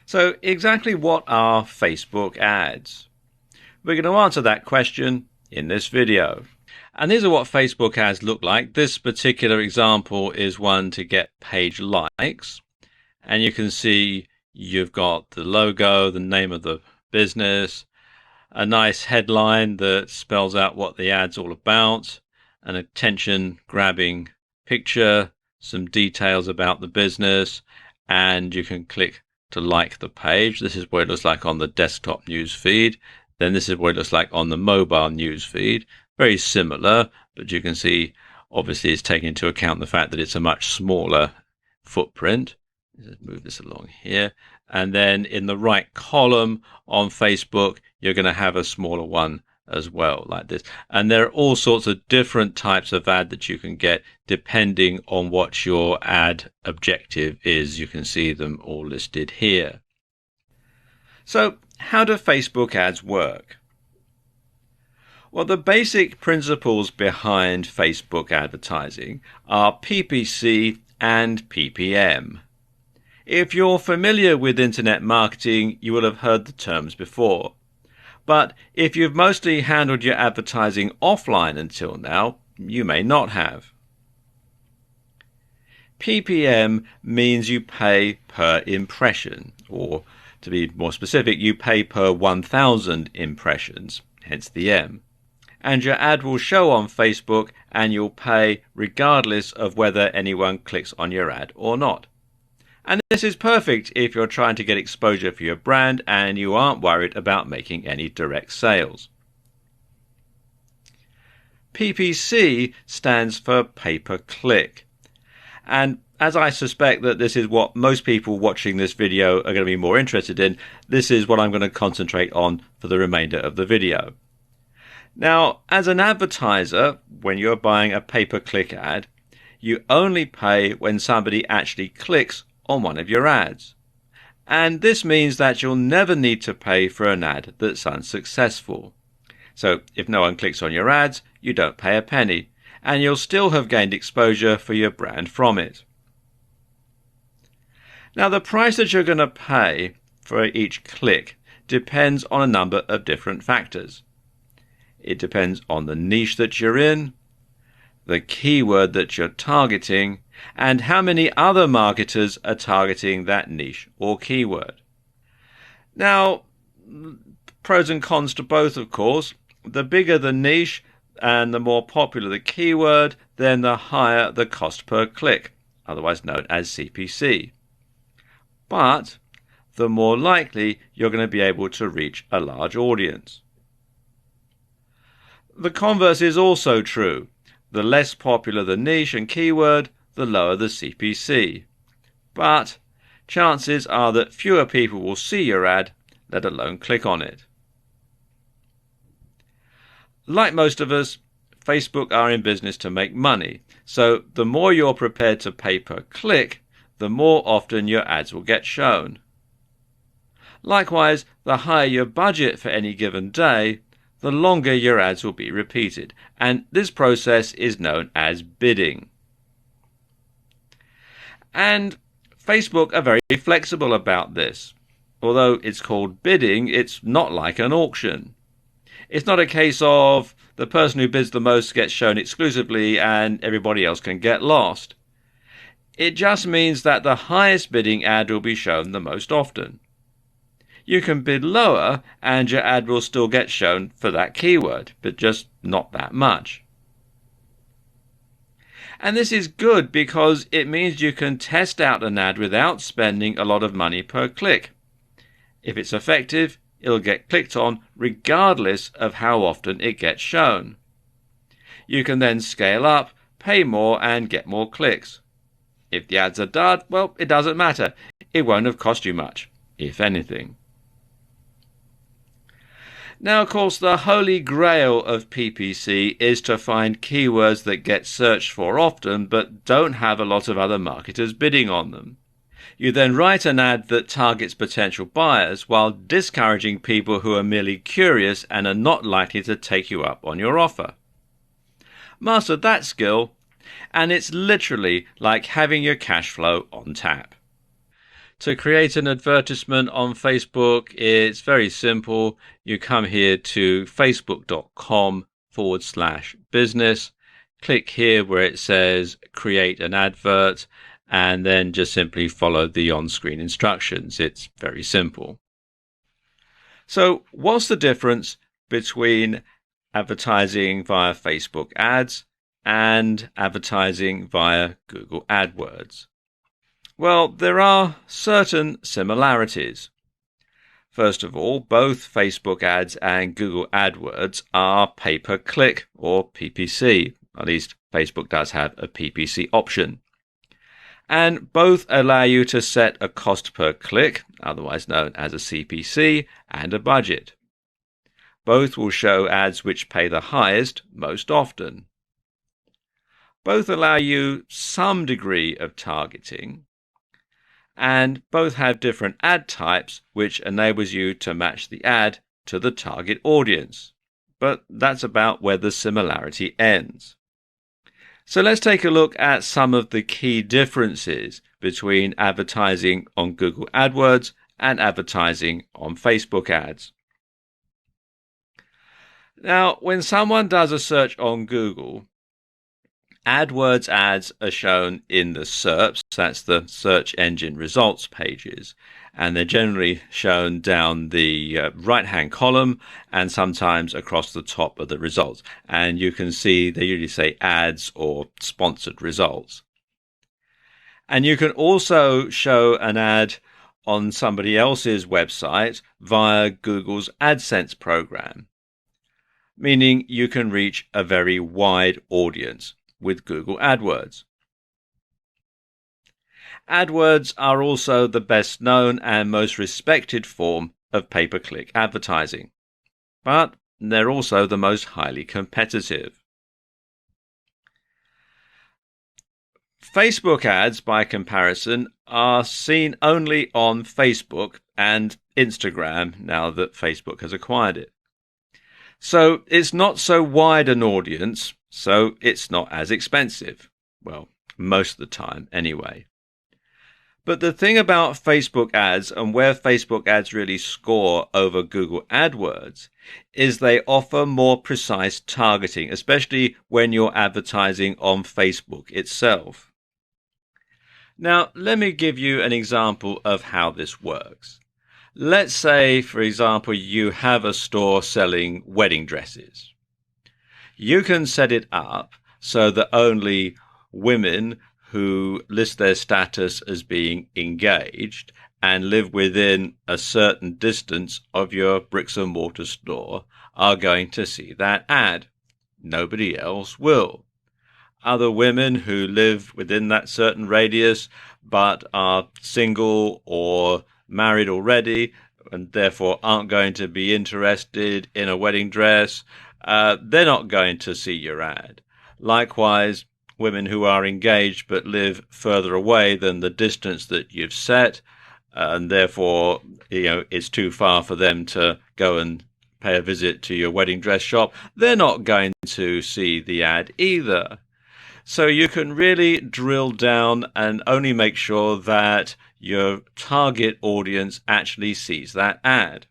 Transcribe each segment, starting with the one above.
So exactly what are Facebook ads? We're going to answer that question in this video. And these are what Facebook ads look like. This particular example is one to get page likes. And you can see you've got the logo, the name of the business, a nice headline that spells out what the ad's all about, an attention-grabbing picture, some details about the business, and you can click to like the page. This is what it looks like on the desktop news feed. Then this is what it looks like on the mobile news feed. Very similar, but you can see obviously it's taking into account the fact that it's a much smaller footprint. Let's move this along here. And then in the right column on Facebook, you're going to have a smaller one as well, like this. And there are all sorts of different types of ad that you can get depending on what your ad objective is. You can see them all listed here. So how do Facebook ads work? Well, the basic principles behind Facebook advertising are PPC and PPM. If you're familiar with internet marketing, you will have heard the terms before. But if you've mostly handled your advertising offline until now, you may not have. PPM means you pay per impression, or to be more specific, you pay per 1,000 impressions, hence the M. And your ad will show on Facebook and you'll pay regardless of whether anyone clicks on your ad or not. And this is perfect if you're trying to get exposure for your brand and you aren't worried about making any direct sales. PPC stands for pay-per-click. And as I suspect that this is what most people watching this video are going to be more interested in, this is what I'm going to concentrate on for the remainder of the video. Now, as an advertiser, when you're buying a pay-per-click ad, you only pay when somebody actually clicks on one of your ads. And this means that you'll never need to pay for an ad that's unsuccessful. So if no one clicks on your ads, you don't pay a penny, and you'll still have gained exposure for your brand from it. Now, the price that you're going to pay for each click depends on a number of different factors. It depends on the niche that you're in, the keyword that you're targeting, and how many other marketers are targeting that niche or keyword. Now, pros and cons to both, of course. The bigger the niche and the more popular the keyword, then the higher the cost per click, otherwise known as CPC. But the more likely you're going to be able to reach a large audience. The converse is also true. The less popular the niche and keyword, the lower the CPC. But chances are that fewer people will see your ad, let alone click on it. Like most of us, Facebook are in business to make money, so the more you're prepared to pay per click, the more often your ads will get shown. Likewise, the higher your budget for any given day, the longer your ads will be repeated, and this process is known as bidding. And Facebook are very flexible about this. Although it's called bidding, it's not like an auction. It's not a case of the person who bids the most gets shown exclusively and everybody else can get lost. It just means that the highest bidding ad will be shown the most often. You can bid lower and your ad will still get shown for that keyword, but just not that much. And this is good because it means you can test out an ad without spending a lot of money per click. If it's effective, it'll get clicked on regardless of how often it gets shown. You can then scale up, pay more and get more clicks. If the ads are dud, well, it doesn't matter. It won't have cost you much, if anything. Now, of course, the holy grail of PPC is to find keywords that get searched for often but don't have a lot of other marketers bidding on them. You then write an ad that targets potential buyers while discouraging people who are merely curious and are not likely to take you up on your offer. Master that skill, and it's literally like having your cash flow on tap. To create an advertisement on Facebook, it's very simple. You come here to facebook.com/business, click here where it says create an advert, and then just simply follow the on-screen instructions. It's very simple. So what's the difference between advertising via Facebook ads and advertising via Google AdWords? Well, there are certain similarities. First of all, both Facebook ads and Google AdWords are pay-per-click or PPC. At least Facebook does have a PPC option. And both allow you to set a cost per click, otherwise known as a CPC, and a budget. Both will show ads which pay the highest most often. Both allow you some degree of targeting, and both have different ad types which enables you to match the ad to the target audience. But that's about where the similarity ends. So let's take a look at some of the key differences between advertising on Google AdWords and advertising on Facebook ads. Now, when someone does a search on Google, AdWords ads are shown in the SERPs, that's the search engine results pages, and they're generally shown down the right-hand column and sometimes across the top of the results. And you can see they usually say ads or sponsored results. And you can also show an ad on somebody else's website via Google's AdSense program, meaning you can reach a very wide audience with Google AdWords. AdWords are also the best known and most respected form of pay-per-click advertising, but they're also the most highly competitive. Facebook ads, by comparison, are seen only on Facebook and Instagram now that Facebook has acquired it. So it's not so wide an audience, so it's not as expensive. Well, most of the time anyway. But the thing about Facebook ads and where Facebook ads really score over Google AdWords is they offer more precise targeting, especially when you're advertising on Facebook itself. Now, let me give you an example of how this works. Let's say, for example, you have a store selling wedding dresses. You can set it up so that only women who list their status as being engaged and live within a certain distance of your bricks and mortar store are going to see that ad. Nobody else will. Other women who live within that certain radius but are single or married already and therefore aren't going to be interested in a wedding dress, they're not going to see your ad. Likewise, women who are engaged but live further away than the distance that you've set, and therefore it's too far for them to go and pay a visit to your wedding dress shop, they're not going to see the ad either. So you can really drill down and only make sure that your target audience actually sees that ad.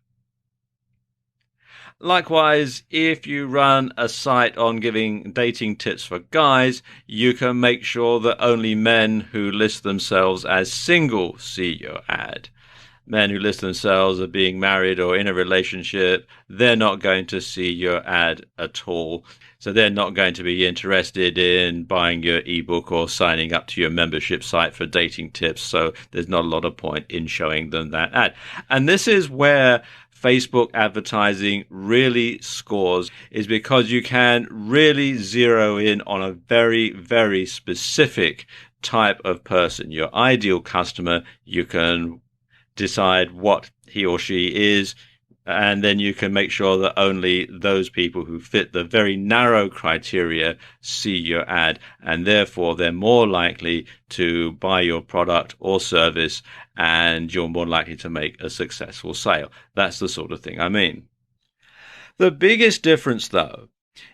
Likewise, if you run a site on giving dating tips for guys, you can make sure that only men who list themselves as single see your ad. Men who list themselves as being married or in a relationship, they're not going to see your ad at all. So they're not going to be interested in buying your ebook or signing up to your membership site for dating tips. So there's not a lot of point in showing them that ad. And this is where Facebook advertising really scores, is because you can really zero in on a very, very specific type of person. Your ideal customer, you can decide what he or she is, and then you can make sure that only those people who fit the very narrow criteria see your ad, and therefore they're more likely to buy your product or service, and you're more likely to make a successful sale. That's the sort of thing I mean. The biggest difference, though,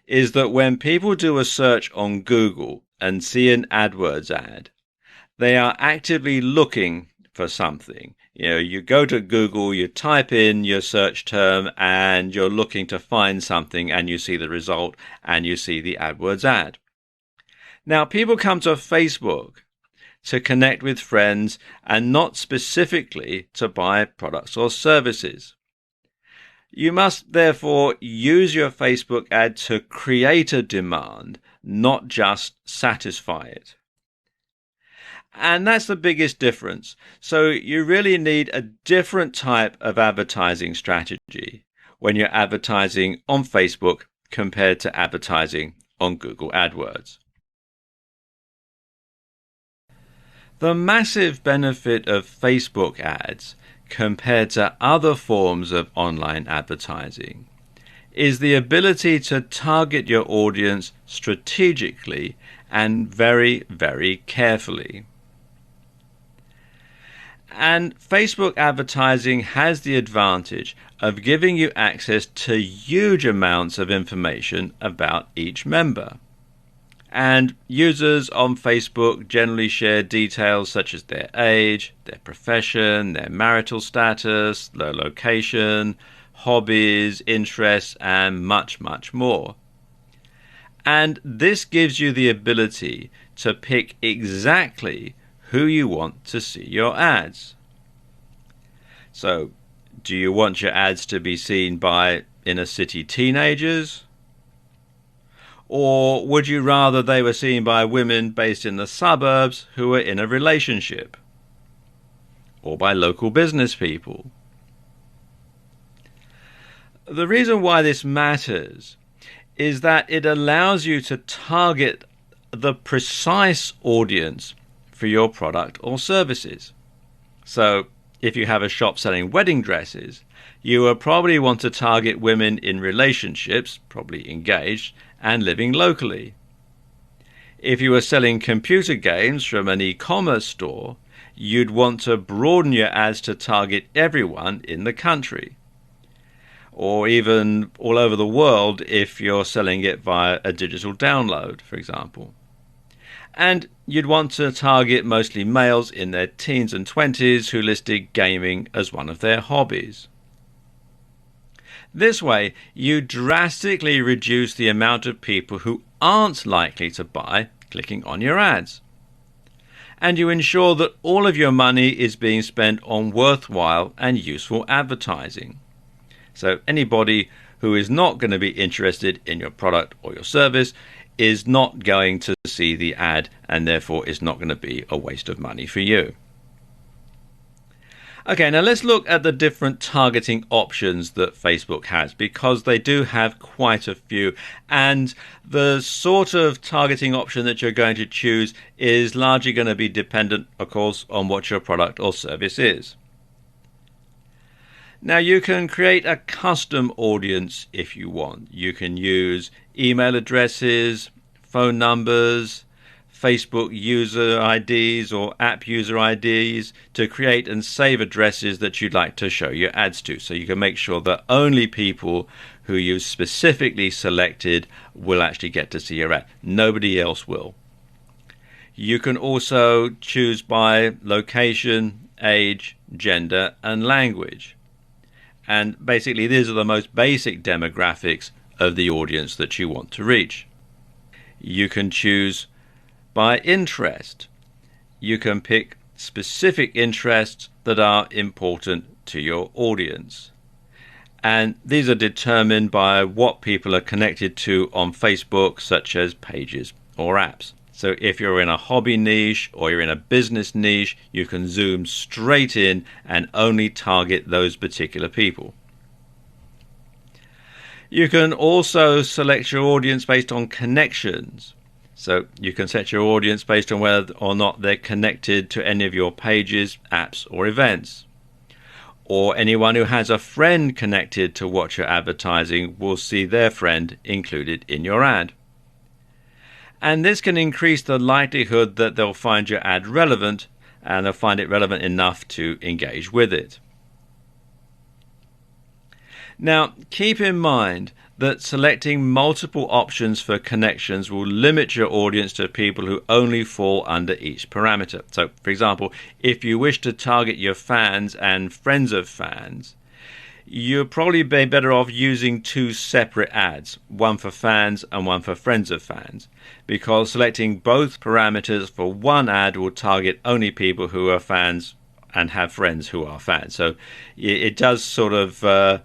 is that when people do a search on Google and see an AdWords ad, they are actively looking for something. You go to Google, you type in your search term, and you're looking to find something, and you see the result, and you see the AdWords ad. Now, people come to Facebook to connect with friends and not specifically to buy products or services. You must therefore use your Facebook ad to create a demand, not just satisfy it. And that's the biggest difference. So you really need a different type of advertising strategy when you're advertising on Facebook compared to advertising on Google AdWords. The massive benefit of Facebook ads compared to other forms of online advertising is the ability to target your audience strategically and very, very carefully. And Facebook advertising has the advantage of giving you access to huge amounts of information about each member. And users on Facebook generally share details such as their age, their profession, their marital status, their location, hobbies, interests, and much, much more. And this gives you the ability to pick exactly who you want to see your ads. So, do you want your ads to be seen by inner city teenagers? Or would you rather they were seen by women based in the suburbs who are in a relationship? Or by local business people? The reason why this matters is that it allows you to target the precise audience for your product or services. So, if you have a shop selling wedding dresses, you will probably want to target women in relationships, probably engaged, and living locally. If you were selling computer games from an e-commerce store, you'd want to broaden your ads to target everyone in the country, or even all over the world if you're selling it via a digital download, for example. And you'd want to target mostly males in their teens and 20s who listed gaming as one of their hobbies. This way, you drastically reduce the amount of people who aren't likely to buy clicking on your ads. And you ensure that all of your money is being spent on worthwhile and useful advertising. So anybody who is not going to be interested in your product or your service is not going to see the ad, and therefore is not going to be a waste of money for you. Okay, now let's look at the different targeting options that Facebook has, because they do have quite a few, and the sort of targeting option that you're going to choose is largely going to be dependent, of course, on what your product or service is. Now, you can create a custom audience if you want. You can use email addresses, phone numbers, Facebook user IDs or app user IDs to create and save addresses that you'd like to show your ads to. So you can make sure that only people who you specifically selected will actually get to see your ad. Nobody else will. You can also choose by location, age, gender, and language. And basically, these are the most basic demographics of the audience that you want to reach. You can choose by interest. You can pick specific interests that are important to your audience. And these are determined by what people are connected to on Facebook, such as pages or apps. So if you're in a hobby niche or you're in a business niche, you can zoom straight in and only target those particular people. You can also select your audience based on connections. So you can set your audience based on whether or not they're connected to any of your pages, apps, or events. Or anyone who has a friend connected to what you're advertising will see their friend included in your ad. And this can increase the likelihood that they'll find your ad relevant, and they'll find it relevant enough to engage with it. Now, keep in mind that selecting multiple options for connections will limit your audience to people who only fall under each parameter. So, for example, if you wish to target your fans and friends of fans, you'll probably be better off using two separate ads, one for fans and one for friends of fans, because selecting both parameters for one ad will target only people who are fans and have friends who are fans. So it does sort of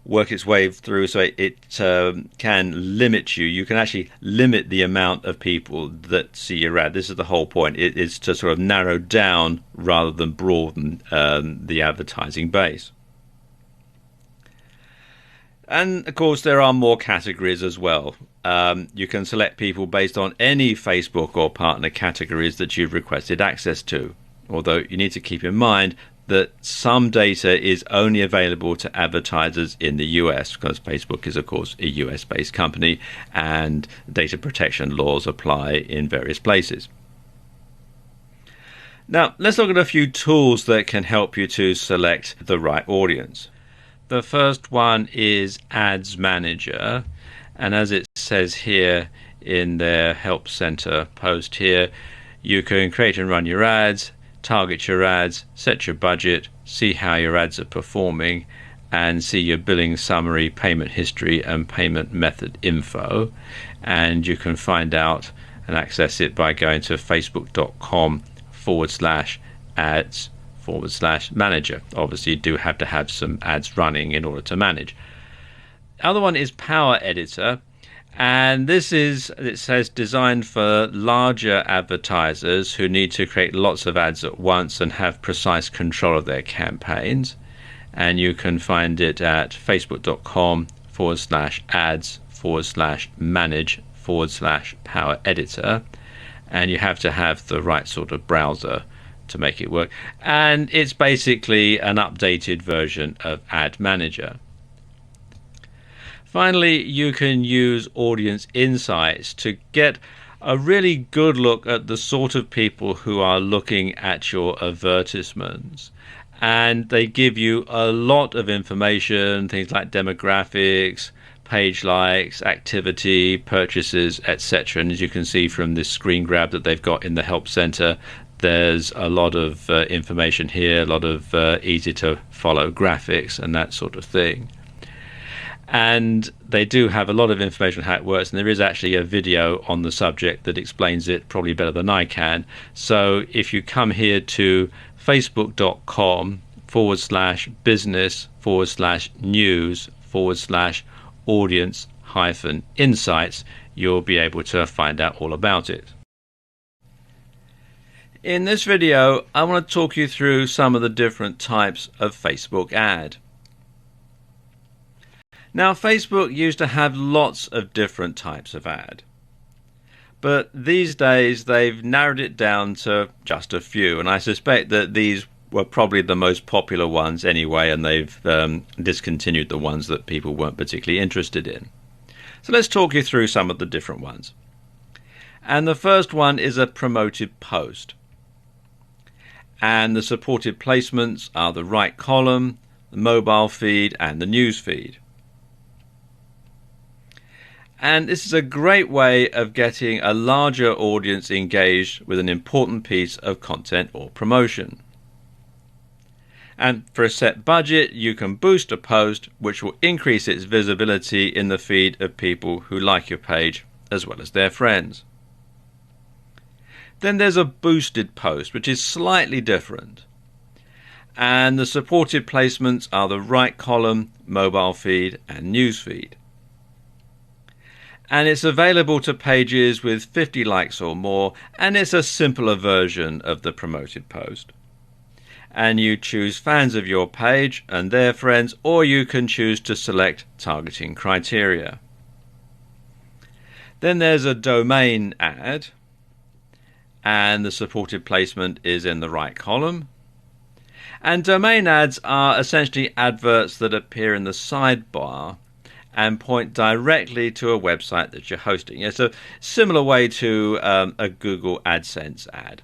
work its way through, so it can limit you. You can actually limit the amount of people that see your ad. This is the whole point. It is to sort of narrow down rather than broaden the advertising base. And of course there are more categories as well. You can select people based on any Facebook or partner categories that you've requested access to, although you need to keep in mind that some data is only available to advertisers in the US, because Facebook is of course a US based company and data protection laws apply in various places. Now let's look at a few tools that can help you to select the right audience. The first one is Ads Manager, and as it says here in their Help Center post here, you can create and run your ads, target your ads, set your budget, see how your ads are performing, and see your billing summary, payment history, and payment method info. And you can find out and access it by going to facebook.com/ads/manager. Obviously, you do have to have some ads running in order to manage. The other one is Power Editor. And this is, it says, designed for larger advertisers who need to create lots of ads at once and have precise control of their campaigns. And you can find it at facebook.com/ads/manage/power editor. And you have to have the right sort of browser to make it work. And it's basically an updated version of Ad Manager. Finally, you can use Audience Insights to get a really good look at the sort of people who are looking at your advertisements. And they give you a lot of information, things like demographics, page likes, activity, purchases, etc. And as you can see from this screen grab that they've got in the Help Center, there's a lot of information here, a lot of easy to follow graphics and that sort of thing. And they do have a lot of information on how it works, and there is actually a video on the subject that explains it probably better than I can. So if you come here to facebook.com/business/news/audience-insights, you'll be able to find out all about it. In this video, I want to talk you through some of the different types of Facebook ad. Now, Facebook used to have lots of different types of ad, but these days they've narrowed it down to just a few, and I suspect that these were probably the most popular ones anyway, and they've discontinued the ones that people weren't particularly interested in. So let's talk you through some of the different ones. And the first one is a promoted post. And the supported placements are the right column, the mobile feed, and the news feed. And this is a great way of getting a larger audience engaged with an important piece of content or promotion. And for a set budget, you can boost a post which will increase its visibility in the feed of people who like your page as well as their friends. Then there's a boosted post, which is slightly different. And the supported placements are the right column, mobile feed, and news feed. And it's available to pages with 50 likes or more, and it's a simpler version of the promoted post. And you choose fans of your page and their friends, or you can choose to select targeting criteria. Then there's a domain ad, and the supported placement is in the right column. And domain ads are essentially adverts that appear in the sidebar and point directly to a website that you're hosting. It's a similar way to a Google AdSense ad.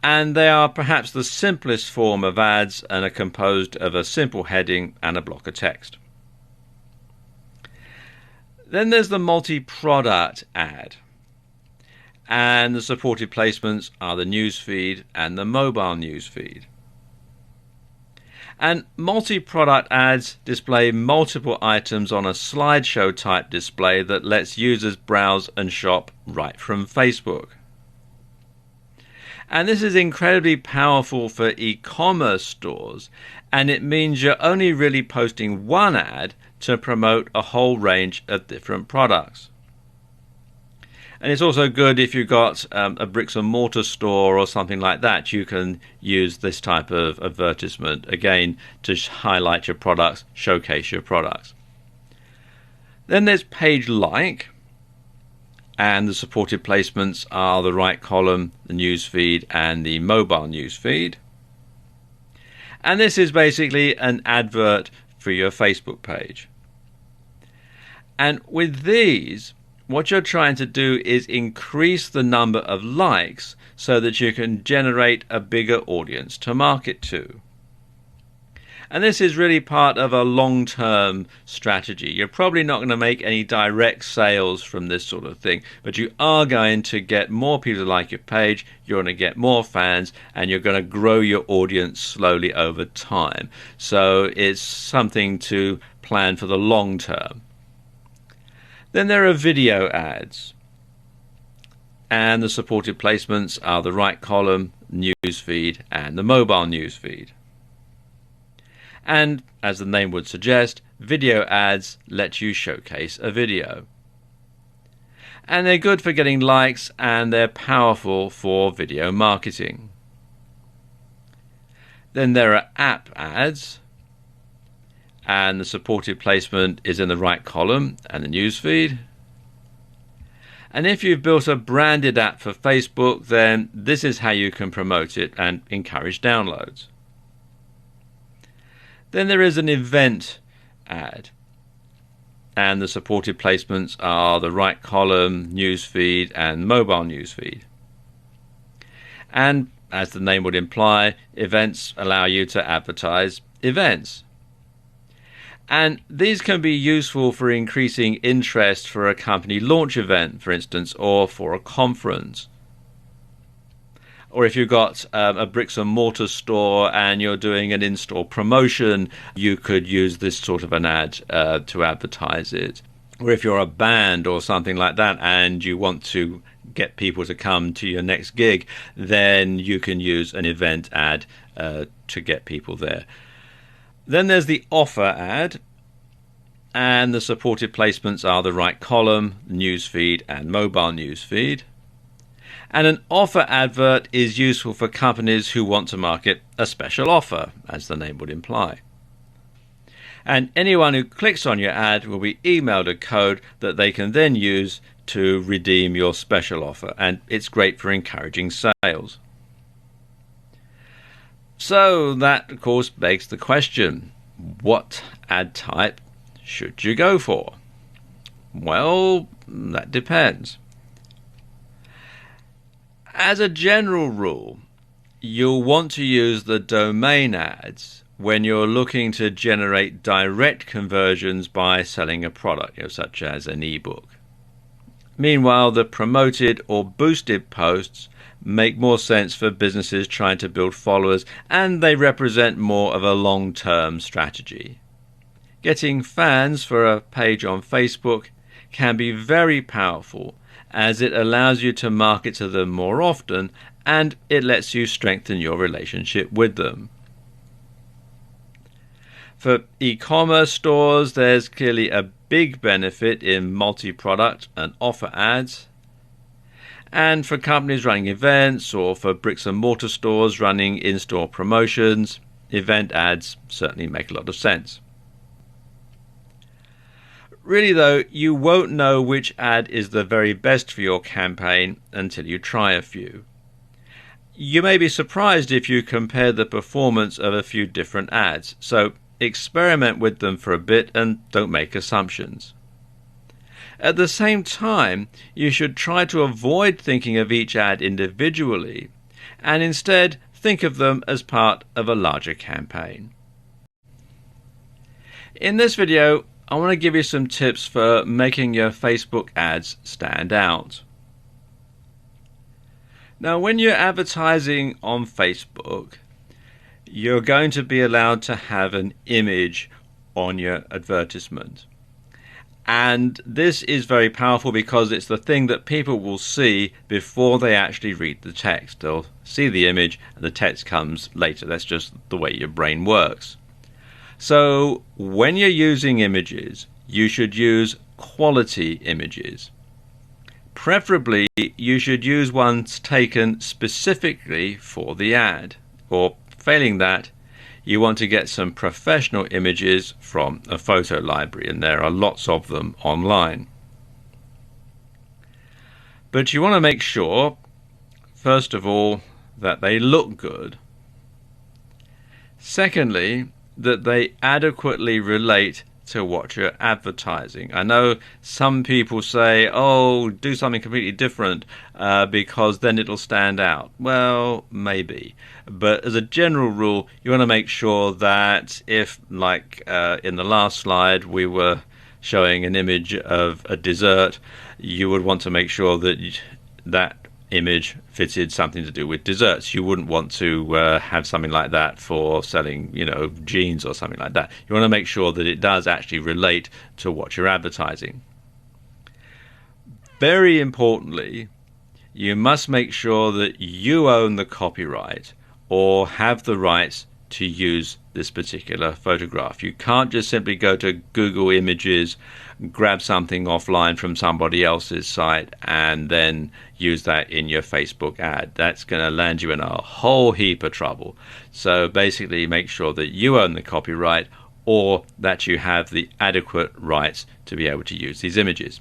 And they are perhaps the simplest form of ads and are composed of a simple heading and a block of text. Then there's the multi-product ad. And the supported placements are the newsfeed and the mobile newsfeed. And multi-product ads display multiple items on a slideshow type display that lets users browse and shop right from Facebook. And this is incredibly powerful for e-commerce stores, and it means you're only really posting one ad to promote a whole range of different products. And it's also good if you've got a bricks and mortar store or something like that. You can use this type of advertisement, again, to highlight your products, showcase your products. Then there's page like, and the supported placements are the right column, the newsfeed, and the mobile newsfeed. And this is basically an advert for your Facebook page. And with these, what you're trying to do is increase the number of likes so that you can generate a bigger audience to market to. And this is really part of a long-term strategy. You're probably not going to make any direct sales from this sort of thing, but you are going to get more people to like your page, you're going to get more fans, and you're going to grow your audience slowly over time. So it's something to plan for the long term. Then there are video ads, and the supported placements are the right column, newsfeed, and the mobile newsfeed. And as the name would suggest, video ads let you showcase a video. And they're good for getting likes, and they're powerful for video marketing. Then there are app ads, and the supported placement is in the right column and the newsfeed. And if you've built a branded app for Facebook, then this is how you can promote it and encourage downloads. Then there is an event ad, and the supported placements are the right column, newsfeed, and mobile newsfeed. And as the name would imply, events allow you to advertise events. And these can be useful for increasing interest for a company launch event, for instance, or for a conference. Or if you've got a bricks and mortar store and you're doing an in-store promotion, you could use this sort of an ad to advertise it. Or if you're a band or something like that and you want to get people to come to your next gig, then you can use an event ad to get people there. Then there's the offer ad, and the supported placements are the right column, newsfeed, and mobile newsfeed. And an offer advert is useful for companies who want to market a special offer, as the name would imply. And anyone who clicks on your ad will be emailed a code that they can then use to redeem your special offer, and it's great for encouraging sales. So that, of course, begs the question, what ad type should you go for? Well, that depends. As a general rule, you'll want to use the domain ads when you're looking to generate direct conversions by selling a product, such as an ebook. Meanwhile, the promoted or boosted posts make more sense for businesses trying to build followers, and they represent more of a long-term strategy. Getting fans for a page on Facebook can be very powerful, as it allows you to market to them more often, and it lets you strengthen your relationship with them. For e-commerce stores, there's clearly a big benefit in multi-product and offer ads. And for companies running events, or for bricks and mortar stores running in-store promotions, event ads certainly make a lot of sense. Really though, you won't know which ad is the very best for your campaign until you try a few. You may be surprised if you compare the performance of a few different ads, so experiment with them for a bit and don't make assumptions. At the same time, you should try to avoid thinking of each ad individually, and instead think of them as part of a larger campaign. In this video, I want to give you some tips for making your Facebook ads stand out. Now, when you're advertising on Facebook, you're going to be allowed to have an image on your advertisement. And this is very powerful because it's the thing that people will see before they actually read the text. They'll see the image and the text comes later. That's just the way your brain works. So when you're using images, you should use quality images. Preferably, you should use ones taken specifically for the ad, or failing that, you want to get some professional images from a photo library, and there are lots of them online. But you want to make sure, first of all, that they look good. Secondly, that they adequately relate to what you're advertising. I know some people say, oh, do something completely different because then it'll stand out. Well, maybe. But as a general rule, you want to make sure that if, like in the last slide, we were showing an image of a dessert, you would want to make sure that that image fitted something to do with desserts. You wouldn't want to have something like that for selling, jeans or something like that. You want to make sure that it does actually relate to what you're advertising. Very importantly, you must make sure that you own the copyright or have the rights to use this particular photograph. You can't just simply go to Google Images, grab something offline from somebody else's site and then use that in your Facebook ad. That's going to land you in a whole heap of trouble. So basically make sure that you own the copyright or that you have the adequate rights to be able to use these images.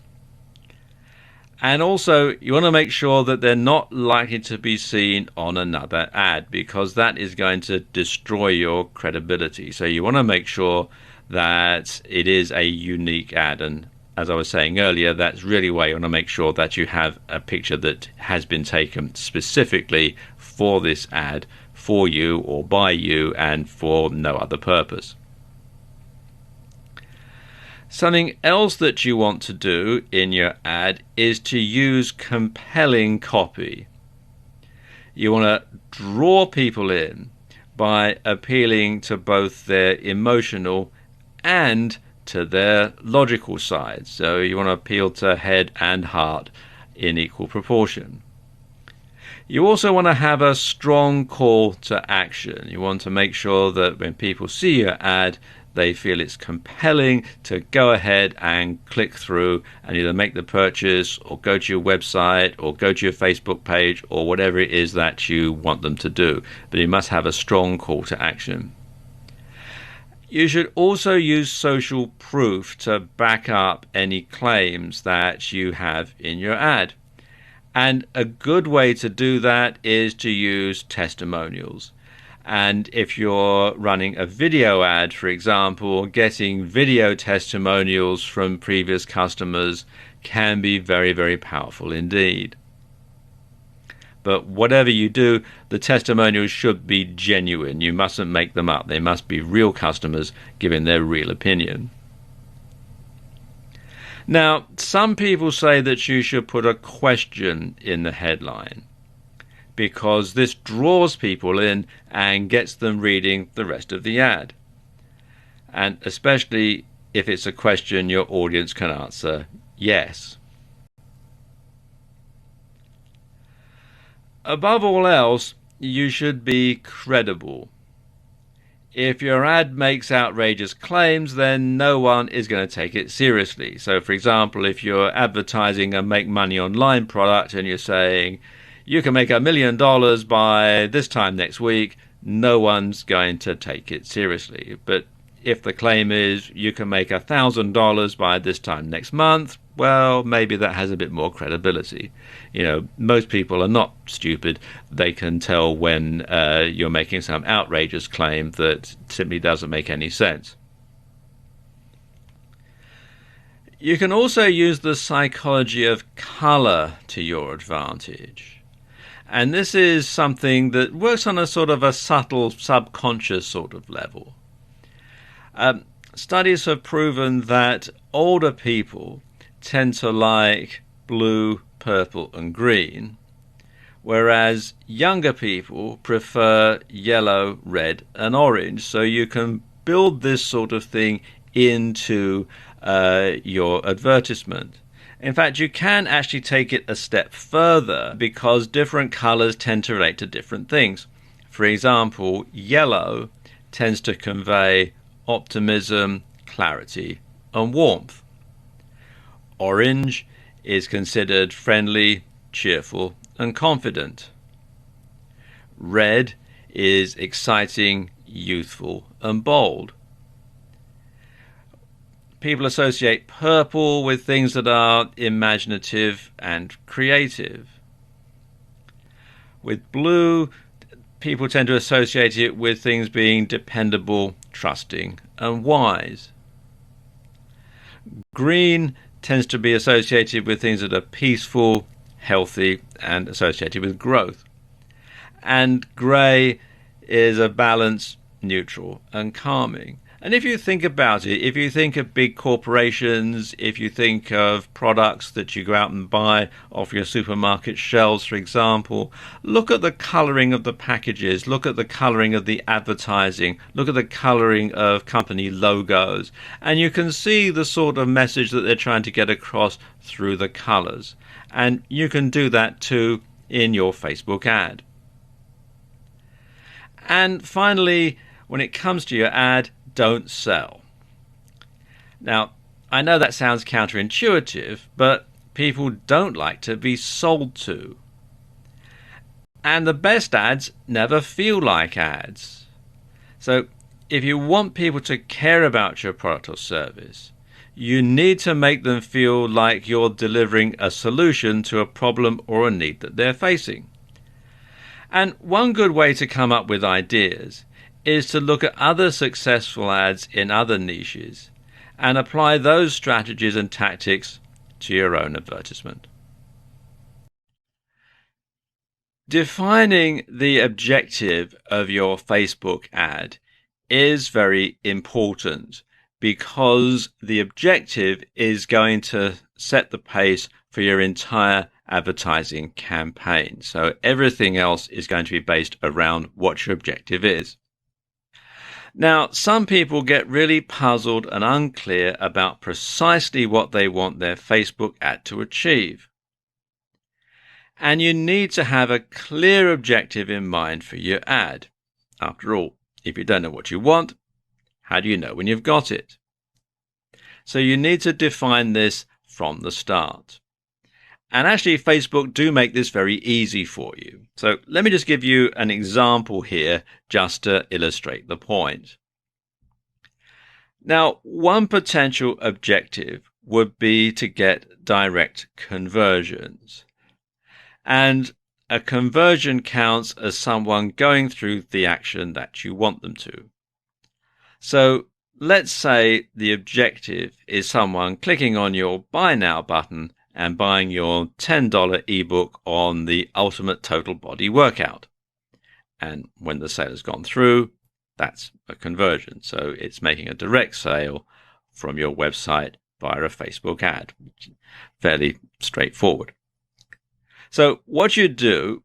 And also, you want to make sure that they're not likely to be seen on another ad, because that is going to destroy your credibility. So you want to make sure that it is a unique ad. And as I was saying earlier, that's really why you want to make sure that you have a picture that has been taken specifically for this ad, for you or by you, and for no other purpose. Something else that you want to do in your ad is to use compelling copy. You want to draw people in by appealing to both their emotional and to their logical side. So you want to appeal to head and heart in equal proportion. You also want to have a strong call to action. You want to make sure that when people see your ad, they feel it's compelling to go ahead and click through and either make the purchase or go to your website or go to your Facebook page or whatever it is that you want them to do. But you must have a strong call to action. You should also use social proof to back up any claims that you have in your ad. And a good way to do that is to use testimonials. And if you're running a video ad, for example, getting video testimonials from previous customers can be very, very powerful indeed. But whatever you do, the testimonials should be genuine. You mustn't make them up. They must be real customers giving their real opinion. Now, some people say that you should put a question in the headline, because this draws people in and gets them reading the rest of the ad. And especially if it's a question your audience can answer yes. Above all else, you should be credible. If your ad makes outrageous claims, then no one is going to take it seriously. So, for example, if you're advertising a make money online product and you're saying, you can make $1 million by this time next week, no one's going to take it seriously. But if the claim is you can make $1,000 by this time next month, well, maybe that has a bit more credibility. Most people are not stupid. They can tell when you're making some outrageous claim that simply doesn't make any sense. You can also use the psychology of color to your advantage. And this is something that works on a sort of a subtle, subconscious sort of level. studies have proven that older people tend to like blue, purple, and green, whereas younger people prefer yellow, red, and orange. So you can build this sort of thing into your advertisement. In fact, you can actually take it a step further because different colors tend to relate to different things. For example, yellow tends to convey optimism, clarity, and warmth. Orange is considered friendly, cheerful, and confident. Red is exciting, youthful, and bold. People associate purple with things that are imaginative and creative. With blue, people tend to associate it with things being dependable, trusting, and wise. Green tends to be associated with things that are peaceful, healthy, and associated with growth. And grey is a balance, neutral, and calming. And if you think about it, if you think of big corporations, if you think of products that you go out and buy off your supermarket shelves, for example, look at the colouring of the packages, look at the colouring of the advertising, look at the colouring of company logos, and you can see the sort of message that they're trying to get across through the colours. And you can do that too in your Facebook ad. And finally, when it comes to your ad, don't sell. Now, I know that sounds counterintuitive, but people don't like to be sold to. And the best ads never feel like ads. So if you want people to care about your product or service, you need to make them feel like you're delivering a solution to a problem or a need that they're facing. And one good way to come up with ideas is to look at other successful ads in other niches and apply those strategies and tactics to your own advertisement. Defining the objective of your Facebook ad is very important because the objective is going to set the pace for your entire advertising campaign. So everything else is going to be based around what your objective is. Now, some people get really puzzled and unclear about precisely what they want their Facebook ad to achieve. And you need to have a clear objective in mind for your ad. After all, if you don't know what you want, how do you know when you've got it? So you need to define this from the start. And actually, Facebook do make this very easy for you. So let me just give you an example here just to illustrate the point. Now, one potential objective would be to get direct conversions. And a conversion counts as someone going through the action that you want them to. So let's say the objective is someone clicking on your Buy Now button and buying your $10 ebook on the ultimate total body workout. And when the sale has gone through, that's a conversion. So it's making a direct sale from your website via a Facebook ad. Fairly straightforward. So what you do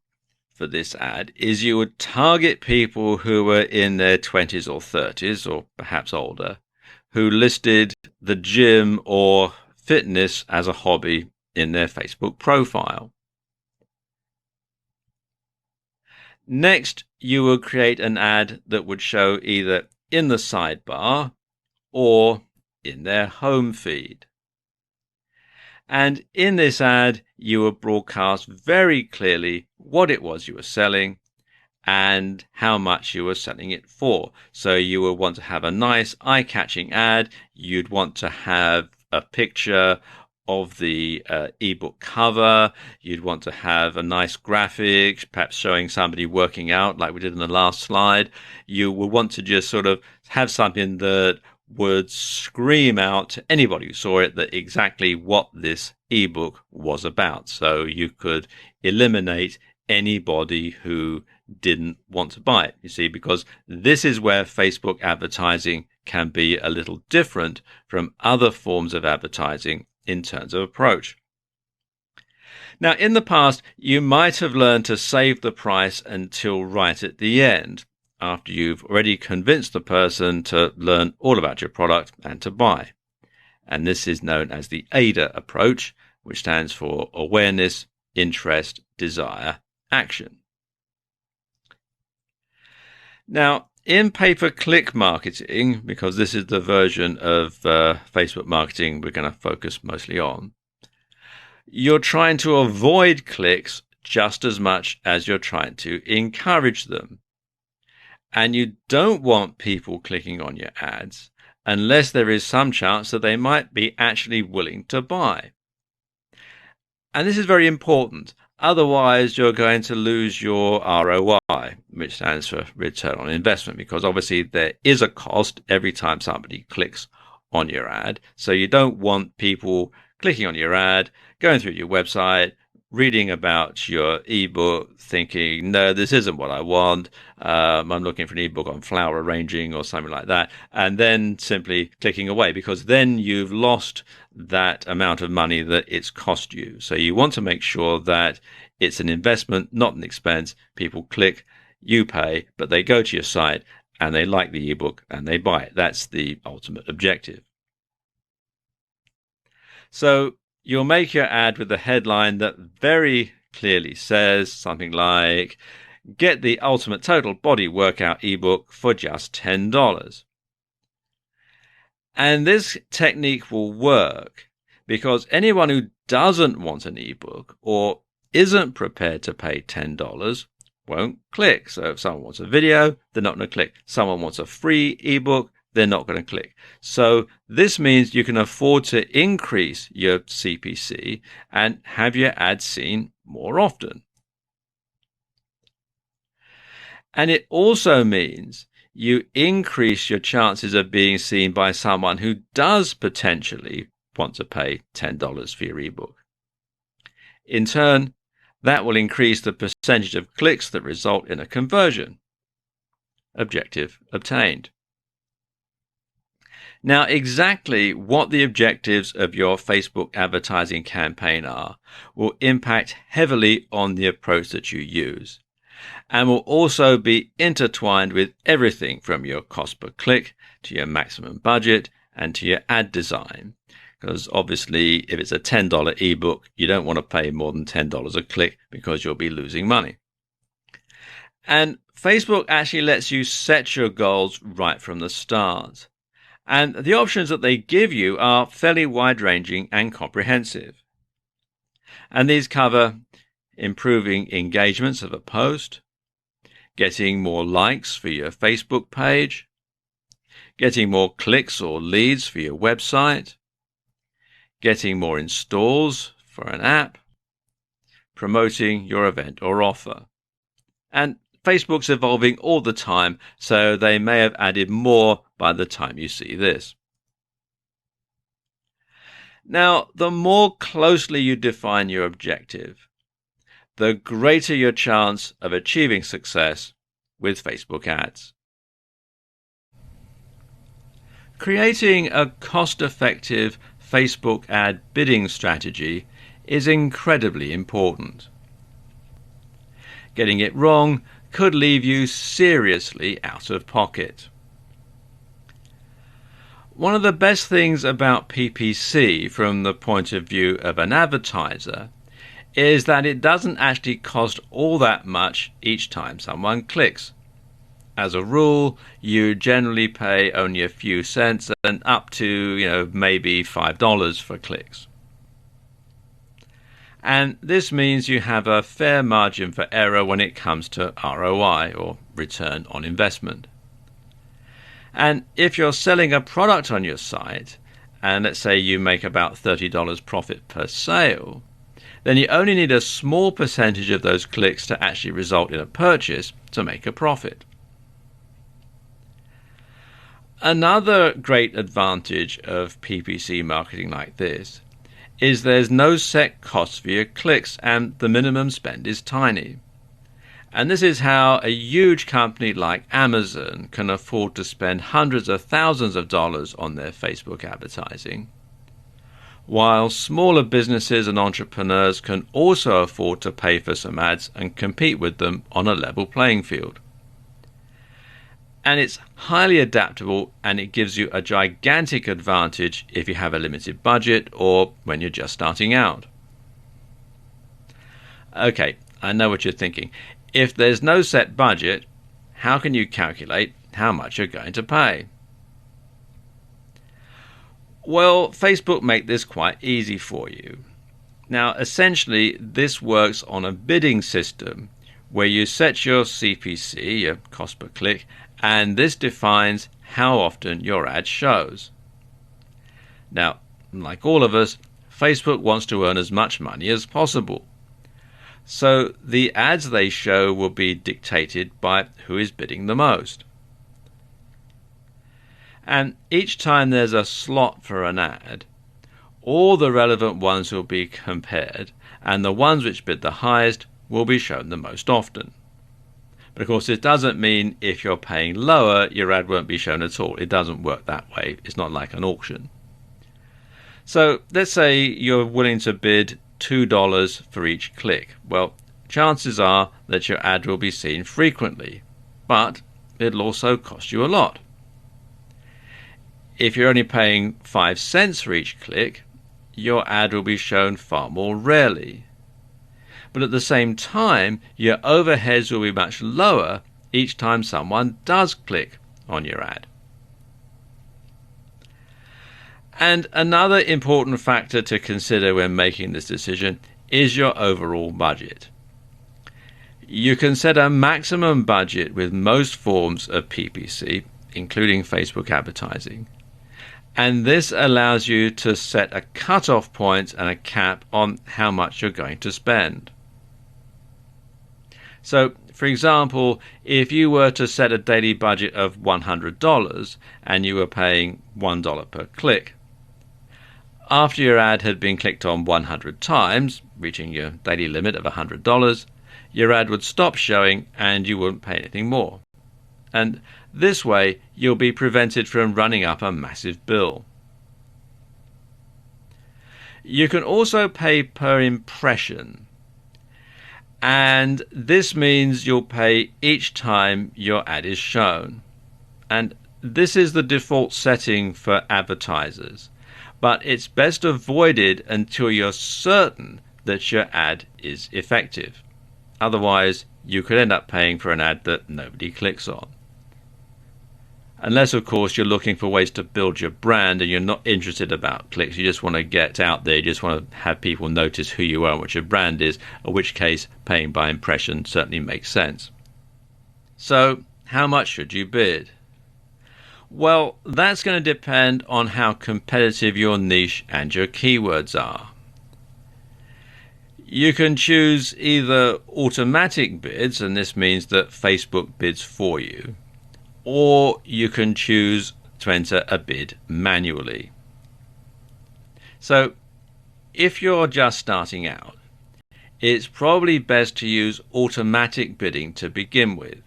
for this ad is you would target people who were in their 20s or 30s, or perhaps older, who listed the gym or fitness as a hobby in their Facebook profile. Next, you will create an ad that would show either in the sidebar or in their home feed. And in this ad, you will broadcast very clearly what it was you were selling and how much you were selling it for. So you will want to have a nice eye-catching ad. You'd want to have a picture of the ebook cover. You'd want to have a nice graphic, perhaps showing somebody working out like we did in the last slide. You will want to just sort of have something that would scream out to anybody who saw it that exactly what this ebook was about. So you could eliminate anybody who didn't want to buy it, you see, because this is where Facebook advertising can be a little different from other forms of advertising in terms of approach. Now, in the past, you might have learned to save the price until right at the end, after you've already convinced the person to learn all about your product and to buy. And this is known as the AIDA approach, which stands for awareness, interest, desire, action. Now, in pay-per-click marketing, because this is the version of Facebook marketing we're going to focus mostly on, you're trying to avoid clicks just as much as you're trying to encourage them. And you don't want people clicking on your ads unless there is some chance that they might be actually willing to buy. And this is very important. Otherwise, you're going to lose your ROI, which stands for return on investment, because obviously there is a cost every time somebody clicks on your ad. So you don't want people clicking on your ad, going through your website, reading about your ebook, thinking, no, this isn't what I want. I'm looking for an ebook on flower arranging or something like that, and then simply clicking away, because then you've lost that amount of money that it's cost you. So you want to make sure that it's an investment, not an expense. People click, you pay, but they go to your site and they like the ebook and they buy it. That's the ultimate objective. So you'll make your ad with a headline that very clearly says something like, get the ultimate total body workout ebook for just $10. And this technique will work because anyone who doesn't want an ebook or isn't prepared to pay $10 won't click. So if someone wants a video, they're not going to click. Someone wants a free ebook, they're not going to click. So this means you can afford to increase your CPC and have your ads seen more often. And it also means you increase your chances of being seen by someone who does potentially want to pay $10 for your ebook. In turn, that will increase the percentage of clicks that result in a conversion. Objective obtained. Now, exactly what the objectives of your Facebook advertising campaign are will impact heavily on the approach that you use, and will also be intertwined with everything from your cost per click to your maximum budget and to your ad design. Because obviously, if it's a $10 ebook, you don't want to pay more than $10 a click because you'll be losing money. And Facebook actually lets you set your goals right from the start. And the options that they give you are fairly wide-ranging and comprehensive. And these cover improving engagements of a post, getting more likes for your Facebook page, getting more clicks or leads for your website, getting more installs for an app, promoting your event or offer. And Facebook's evolving all the time, so they may have added more by the time you see this. Now, the more closely you define your objective, the greater your chance of achieving success with Facebook ads. Creating a cost-effective Facebook ad bidding strategy is incredibly important. Getting it wrong could leave you seriously out of pocket. One of the best things about PPC from the point of view of an advertiser is that it doesn't actually cost all that much each time someone clicks. As a rule, you generally pay only a few cents and up to, maybe $5 for clicks. And this means you have a fair margin for error when it comes to ROI, or return on investment. And if you're selling a product on your site, and let's say you make about $30 profit per sale, then you only need a small percentage of those clicks to actually result in a purchase to make a profit. Another great advantage of PPC marketing like this is there's no set cost for your clicks and the minimum spend is tiny. And this is how a huge company like Amazon can afford to spend hundreds of thousands of dollars on their Facebook advertising, while smaller businesses and entrepreneurs can also afford to pay for some ads and compete with them on a level playing field. And it's highly adaptable, and it gives you a gigantic advantage if you have a limited budget or when you're just starting out. Okay, I know what you're thinking. If there's no set budget, how can you calculate how much you're going to pay? Well, Facebook make this quite easy for you. Now, essentially, this works on a bidding system where you set your CPC, your cost per click, and this defines how often your ad shows. Now, like all of us, Facebook wants to earn as much money as possible. So the ads they show will be dictated by who is bidding the most. And each time there's a slot for an ad, all the relevant ones will be compared, and the ones which bid the highest will be shown the most often. But of course, it doesn't mean if you're paying lower, your ad won't be shown at all. It doesn't work that way. It's not like an auction. So let's say you're willing to bid $2 for each click. Well, chances are that your ad will be seen frequently, but it'll also cost you a lot. If you're only paying 5 cents for each click, your ad will be shown far more rarely. But at the same time, your overheads will be much lower each time someone does click on your ad. And another important factor to consider when making this decision is your overall budget. You can set a maximum budget with most forms of PPC, including Facebook advertising. And this allows you to set a cut-off point and a cap on how much you're going to spend. So, for example, if you were to set a daily budget of $100 and you were paying $1 per click, after your ad had been clicked on 100 times, reaching your daily limit of $100, your ad would stop showing and you wouldn't pay anything more. And this way, you'll be prevented from running up a massive bill. You can also pay per impression. And this means you'll pay each time your ad is shown. And this is the default setting for advertisers. But it's best avoided until you're certain that your ad is effective. Otherwise, you could end up paying for an ad that nobody clicks on. Unless, of course, you're looking for ways to build your brand and you're not interested about clicks. You just want to get out there. You just want to have people notice who you are and what your brand is, in which case paying by impression certainly makes sense. So, how much should you bid? Well, that's going to depend on how competitive your niche and your keywords are. You can choose either automatic bids, and this means that Facebook bids for you, or you can choose to enter a bid manually. So, if you're just starting out, it's probably best to use automatic bidding to begin with.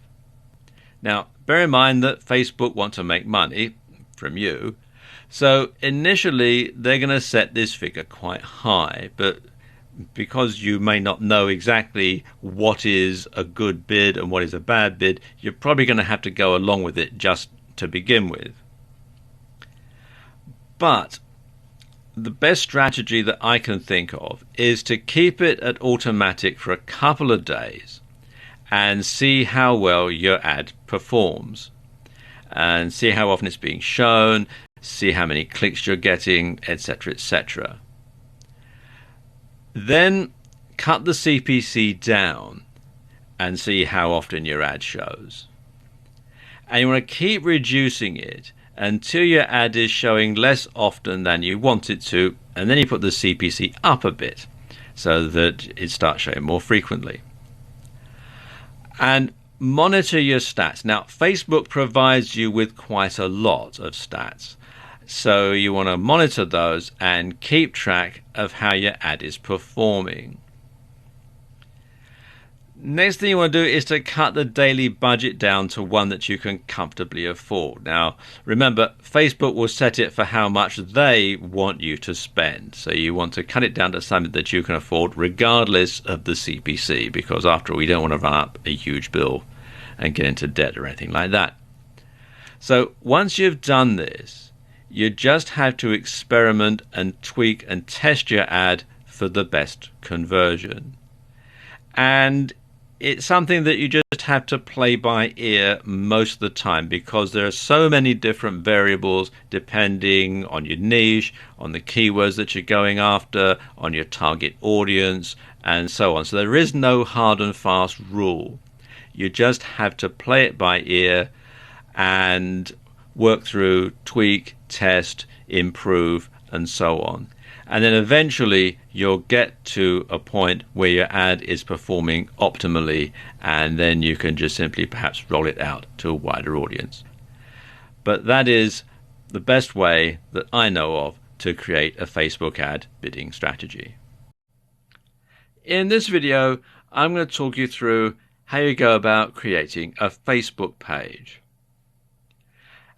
Now, bear in mind that Facebook want to make money from you, so initially they're going to set this figure quite high, but because you may not know exactly what is a good bid and what is a bad bid, you're probably going to have to go along with it just to begin with. But the best strategy that I can think of is to keep it at automatic for a couple of days and see how well your ad performs, and see how often it's being shown, see how many clicks you're getting, etc., etc. Then cut the CPC down and see how often your ad shows. And you want to keep reducing it until your ad is showing less often than you want it to, and then you put the CPC up a bit so that it starts showing more frequently. And monitor your stats. Now, Facebook provides you with quite a lot of stats, so you want to monitor those and keep track of how your ad is performing. Next thing you want to do is to cut the daily budget down to one that you can comfortably afford. Now, remember, Facebook will set it for how much they want you to spend. So you want to cut it down to something that you can afford regardless of the CPC, because after all, you don't want to run up a huge bill and get into debt or anything like that. So once you've done this, you just have to experiment and tweak and test your ad for the best conversion. And it's something that you just have to play by ear most of the time, because there are so many different variables depending on your niche, on the keywords that you're going after, on your target audience, and so on. So there is no hard and fast rule. You just have to play it by ear and work through, tweak, test, improve, and so on. And then eventually you'll get to a point where your ad is performing optimally, and then you can just simply perhaps roll it out to a wider audience. But that is the best way that I know of to create a Facebook ad bidding strategy. In this video, I'm going to talk you through how you go about creating a Facebook page.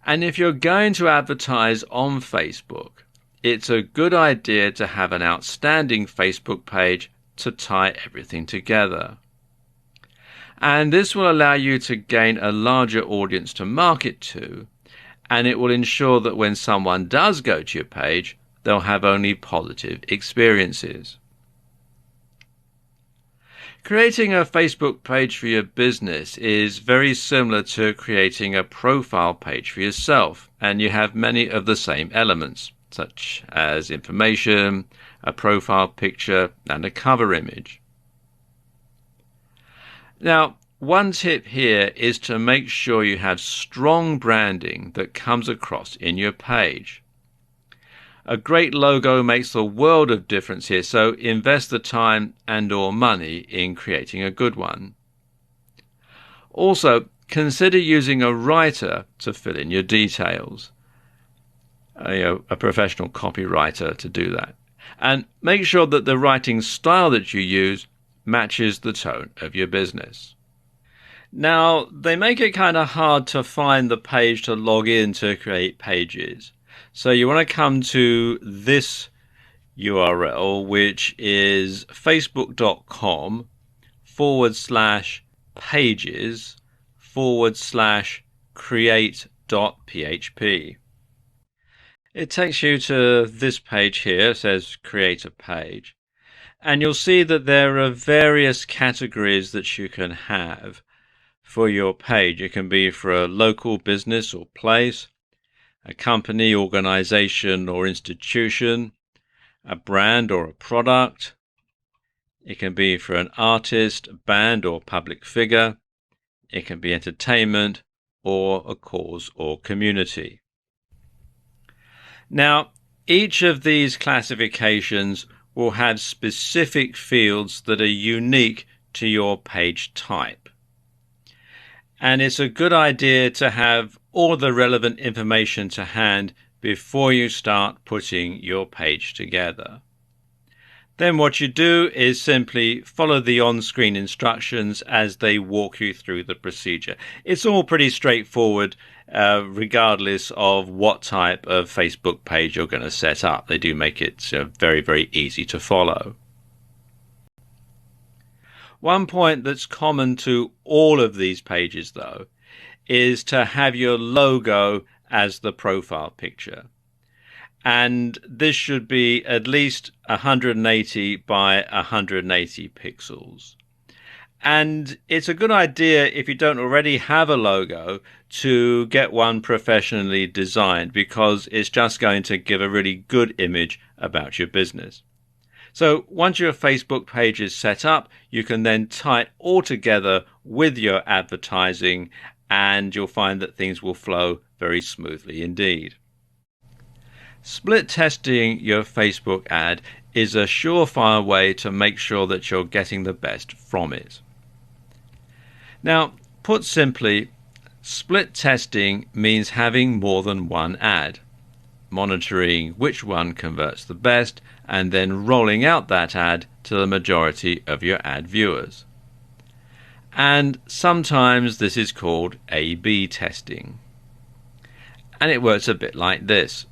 And if you're going to advertise on Facebook, it's a good idea to have an outstanding Facebook page to tie everything together. And this will allow you to gain a larger audience to market to, and it will ensure that when someone does go to your page, they'll have only positive experiences. Creating a Facebook page for your business is very similar to creating a profile page for yourself, and you have many of the same elements, such as information, a profile picture, and a cover image. Now, one tip here is to make sure you have strong branding that comes across in your page. A great logo makes a world of difference here, so invest the time and/or money in creating a good one. Also, consider using a writer to fill in your details. A professional copywriter to do that. And make sure that the writing style that you use matches the tone of your business. Now, they make it kind of hard to find the page to log in to create pages. So you want to come to this URL, which is facebook.com/pages/create.php. It takes you to this page here. It says create a page, and you'll see that there are various categories that you can have for your page. It can be for a local business or place, a company, organization or institution, a brand or a product. It can be for an artist, band or public figure. It can be entertainment or a cause or community. Now, each of these classifications will have specific fields that are unique to your page type. And it's a good idea to have all the relevant information to hand before you start putting your page together. Then what you do is simply follow the on-screen instructions as they walk you through the procedure. It's all pretty straightforward, regardless of what type of Facebook page you're going to set up. They do make it very, very easy to follow. One point that's common to all of these pages, though, is to have your logo as the profile picture. And this should be at least 180 by 180 pixels. And it's a good idea, if you don't already have a logo, to get one professionally designed, because it's just going to give a really good image about your business. So once your Facebook page is set up, you can then tie it all together with your advertising, and you'll find that things will flow very smoothly indeed. Split testing your Facebook ad is a surefire way to make sure that you're getting the best from it. Now, put simply, split testing means having more than one ad, monitoring which one converts the best, and then rolling out that ad to the majority of your ad viewers. And sometimes this is called A/B testing. And it works a bit like this.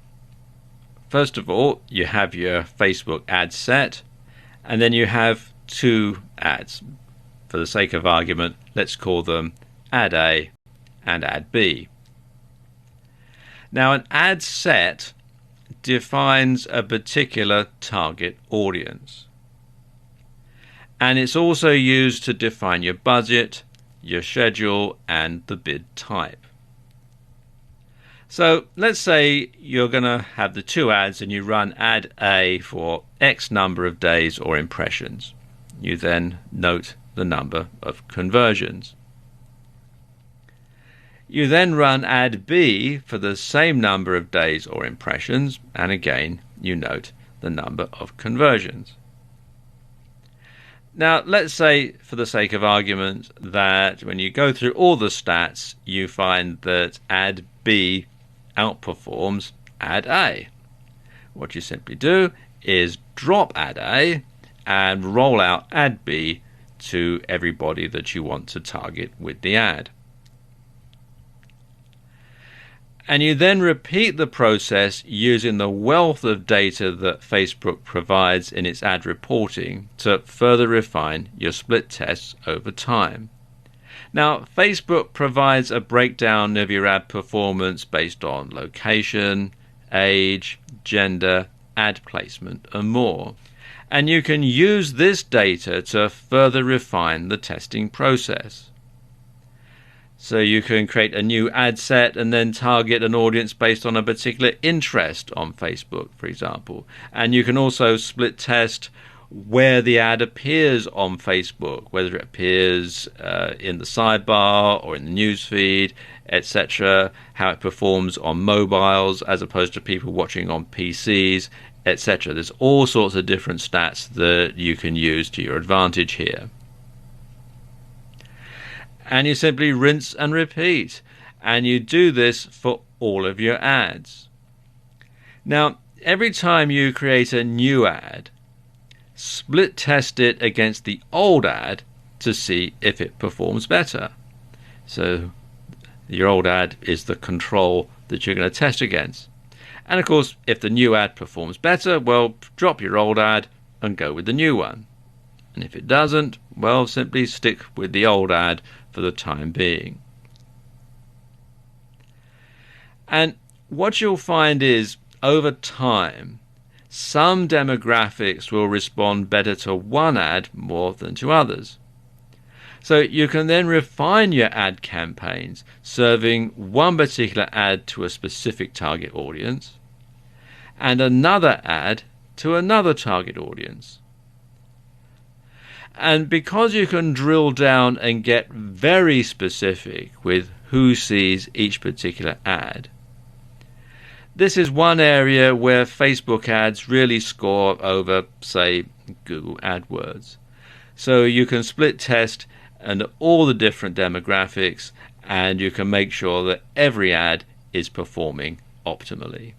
First of all, you have your Facebook ad set, and then you have two ads. For the sake of argument, let's call them ad A and ad B. Now, an ad set defines a particular target audience. And it's also used to define your budget, your schedule, and the bid type. So let's say you're going to have the two ads and you run ad A for X number of days or impressions. You then note the number of conversions. You then run ad B for the same number of days or impressions, and again you note the number of conversions. Now let's say, for the sake of argument, that when you go through all the stats you find that ad B outperforms ad A. What you simply do is drop ad A and roll out ad B to everybody that you want to target with the ad. And you then repeat the process using the wealth of data that Facebook provides in its ad reporting to further refine your split tests over time. Now, Facebook provides a breakdown of your ad performance based on location, age, gender, ad placement, and more. And you can use this data to further refine the testing process. So you can create a new ad set and then target an audience based on a particular interest on Facebook, for example. And you can also split test where the ad appears on Facebook, whether it appears in the sidebar or in the newsfeed, etc., how it performs on mobiles as opposed to people watching on PCs, etc. There's all sorts of different stats that you can use to your advantage here. And you simply rinse and repeat, and you do this for all of your ads. Now, every time you create a new ad, split test it against the old ad to see if it performs better. So your old ad is the control that you're going to test against. And of course, if the new ad performs better, well, drop your old ad and go with the new one. And if it doesn't, well, simply stick with the old ad for the time being. And what you'll find is, over time, some demographics will respond better to one ad more than to others. So you can then refine your ad campaigns, serving one particular ad to a specific target audience and another ad to another target audience. And because you can drill down and get very specific with who sees each particular ad, this is one area where Facebook ads really score over, say, Google AdWords. So you can split test and all the different demographics, and you can make sure that every ad is performing optimally.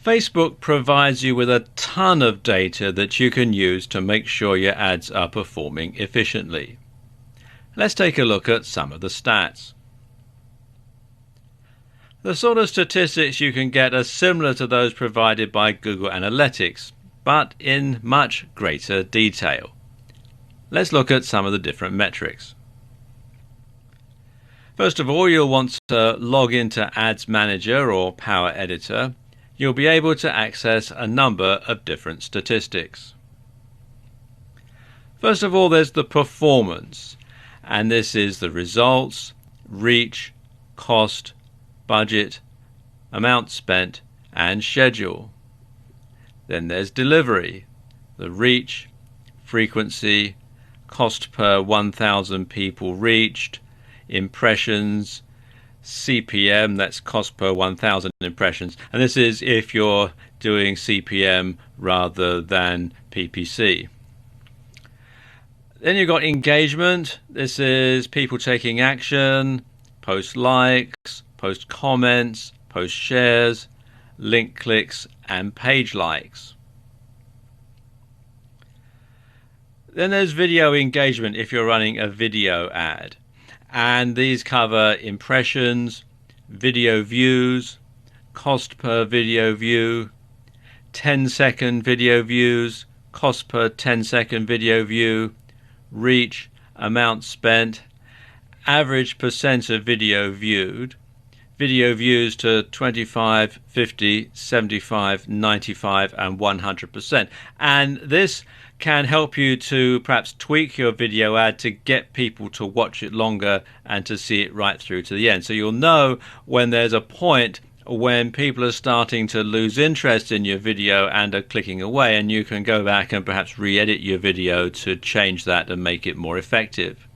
Facebook provides you with a ton of data that you can use to make sure your ads are performing efficiently. Let's take a look at some of the stats. The sort of statistics you can get are similar to those provided by Google Analytics, but in much greater detail. Let's look at some of the different metrics. First of all, you'll want to log into Ads Manager or Power Editor. You'll be able to access a number of different statistics. First of all, there's the performance, and this is the results, reach, cost, budget, amount spent, and schedule. Then there's delivery, the reach, frequency, cost per 1,000 people reached, impressions, CPM, that's cost per 1,000 impressions, and this is if you're doing CPM rather than PPC. Then you've got engagement. This is people taking action, post likes, post comments, post shares, link clicks, and page likes. Then there's video engagement if you're running a video ad. And these cover impressions, video views, cost per video view, 10-second video views, cost per 10-second video view, reach, amount spent, average percent of video viewed, video views to 25, 50, 75, 95 and 100%. And this can help you to perhaps tweak your video ad to get people to watch it longer and to see it right through to the end. So you'll know when there's a point when people are starting to lose interest in your video and are clicking away, and you can go back and perhaps re-edit your video to change that and make it more effective.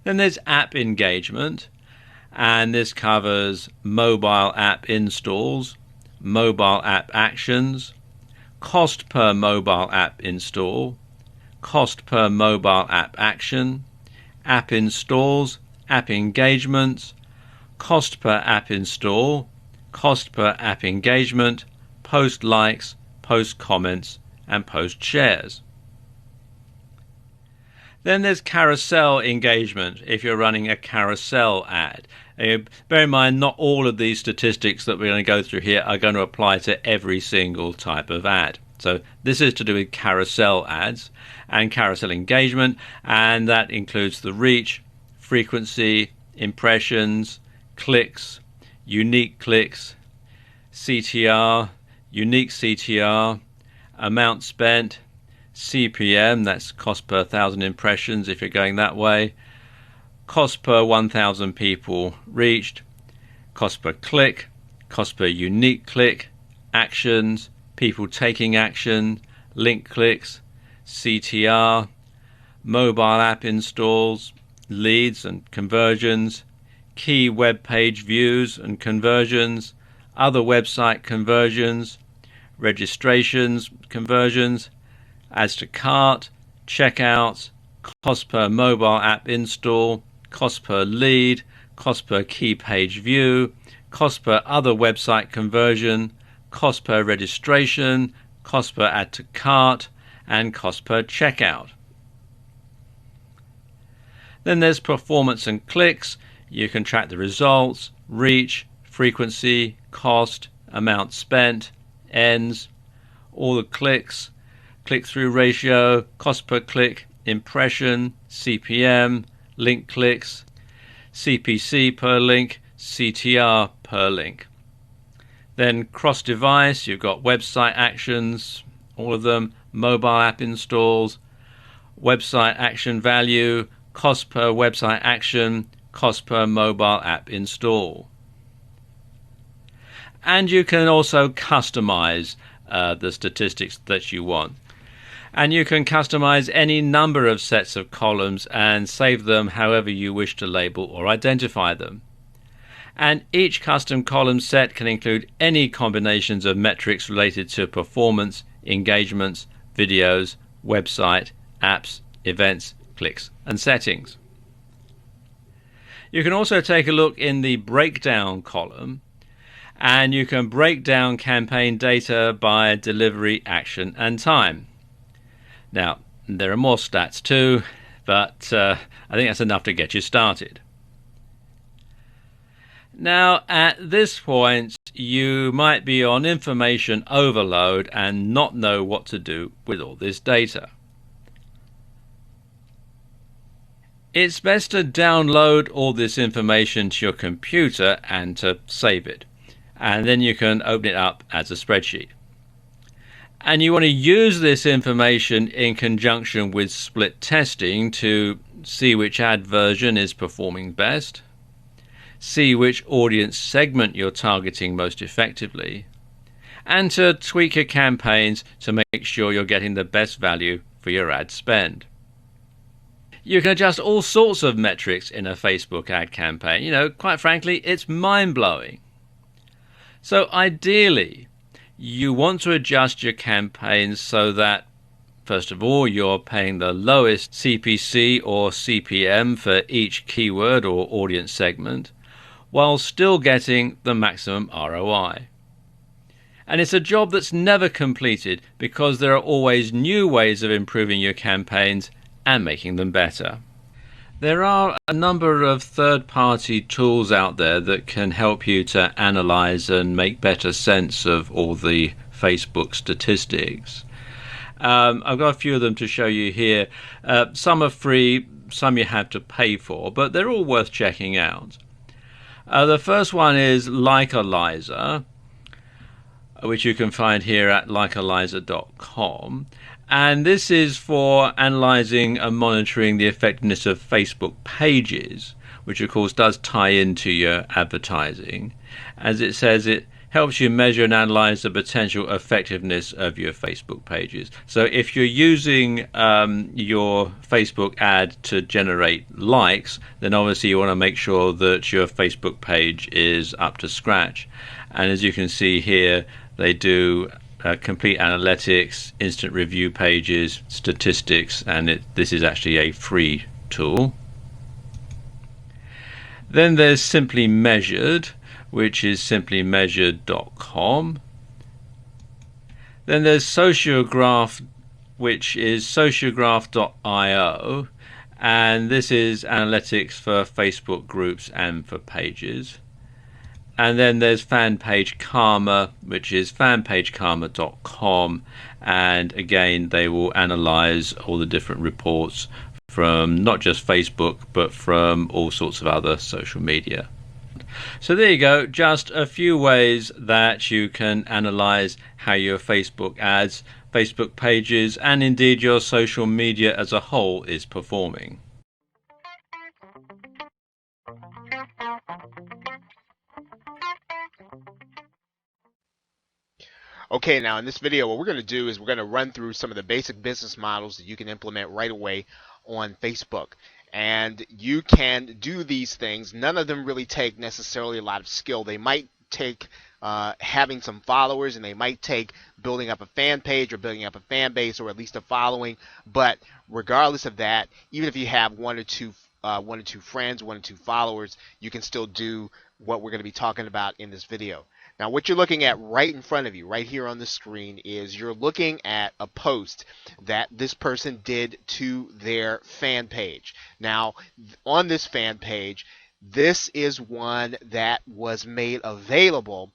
Then there's app engagement, and this covers mobile app installs, mobile app actions, cost per mobile app install, cost per mobile app action, app installs, app engagements, cost per app install, cost per app engagement, post likes, post comments and post shares. Then there's carousel engagement if you're running a carousel ad. Bear in mind, not all of these statistics that we're going to go through here are going to apply to every single type of ad. So this is to do with carousel ads and carousel engagement, and that includes the reach, frequency, impressions, clicks, unique clicks, CTR, unique CTR, amount spent, CPM, that's cost per 1,000 impressions if you're going that way, cost per 1,000 people reached, cost per click, cost per unique click, actions, people taking action, link clicks, CTR, mobile app installs, leads and conversions, key web page views and conversions, other website conversions, registrations, conversions, adds to cart, checkouts, cost per mobile app install, cost per lead, cost per key page view, cost per other website conversion, cost per registration, cost per add to cart, and cost per checkout. Then there's performance and clicks. You can track the results, reach, frequency, cost, amount spent, ends, all the clicks, click-through ratio, cost per click, impression, CPM, link clicks, CPC per link, CTR per link. Then cross-device, you've got website actions, all of them, mobile app installs, website action value, cost per website action, cost per mobile app install. And you can also customize the statistics that you want. And you can customize any number of sets of columns and save them however you wish to label or identify them. And each custom column set can include any combinations of metrics related to performance, engagements, videos, website, apps, events, clicks, and settings. You can also take a look in the breakdown column, and you can break down campaign data by delivery, action, and time. Now, there are more stats too, but I think that's enough to get you started. Now, at this point, you might be on information overload and not know what to do with all this data. It's best to download all this information to your computer and to save it. And then you can open it up as a spreadsheet. And you want to use this information in conjunction with split testing to see which ad version is performing best, see which audience segment you're targeting most effectively, and to tweak your campaigns to make sure you're getting the best value for your ad spend. You can adjust all sorts of metrics in a Facebook ad campaign. Quite frankly, it's mind-blowing. So ideally, you want to adjust your campaigns so that, first of all, you're paying the lowest CPC or CPM for each keyword or audience segment, while still getting the maximum ROI. And it's a job that's never completed because there are always new ways of improving your campaigns and making them better. There are a number of third-party tools out there that can help you to analyze and make better sense of all the Facebook statistics. I've got a few of them to show you here. Some are free, some you have to pay for, but they're all worth checking out. The first one is Likealyzer, which you can find here at likealyzer.com. And this is for analyzing and monitoring the effectiveness of Facebook pages, which of course does tie into your advertising. As it says, it helps you measure and analyze the potential effectiveness of your Facebook pages. So if you're using your Facebook ad to generate likes, then obviously you want to make sure that your Facebook page is up to scratch. And as you can see here, they do complete analytics, instant review pages, statistics, and this is actually a free tool. Then there's Simply Measured, which is simplymeasured.com. Then there's Sociograph, which is sociograph.io, and this is analytics for Facebook groups and for pages. And then there's Fanpage Karma, which is fanpagekarma.com, and again they will analyze all the different reports from not just Facebook but from all sorts of other social media. So there you go, just a few ways that you can analyze how your Facebook ads, Facebook pages, and indeed your social media as a whole is performing. Okay, now in this video what we're going to do is we're going to run through some of the basic business models that you can implement right away on Facebook. And you can do these things. None of them really take necessarily a lot of skill. They might take having some followers, and they might take building up a fan page or building up a fan base or at least a following. But regardless of that, even if you have one or two friends, one or two followers, you can still do what we're going to be talking about in this video. Now, what you're looking at right in front of you, right here on the screen, is you're looking at a post that this person did to their fan page. Now, on this fan page, this is one that was made available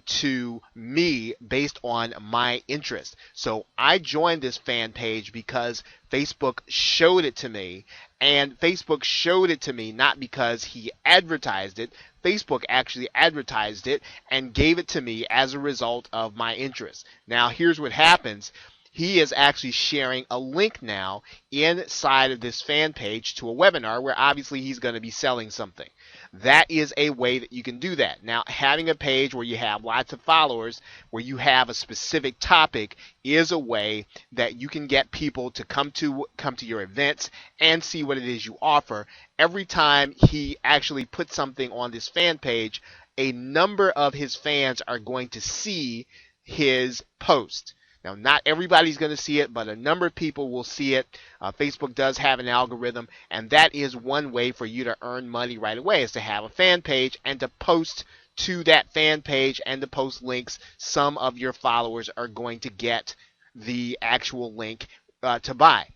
to me based on my interest. So I joined this fan page because Facebook showed it to me, and Facebook showed it to me not because he advertised it. Facebook actually advertised it and gave it to me as a result of my interest. Now, here's what happens. He is actually sharing a link now inside of this fan page to a webinar where obviously he's going to be selling something. That is a way that you can do that. Now, having a page where you have lots of followers, where you have a specific topic, is a way that you can get people to come to your events and see what it is you offer. Every time he actually puts something on this fan page, a number of his fans are going to see his post. Now, not everybody's going to see it, but a number of people will see it. Facebook does have an algorithm, and that is one way for you to earn money right away, is to have a fan page and to post to that fan page and to post links. Some of your followers are going to get the actual link to buy.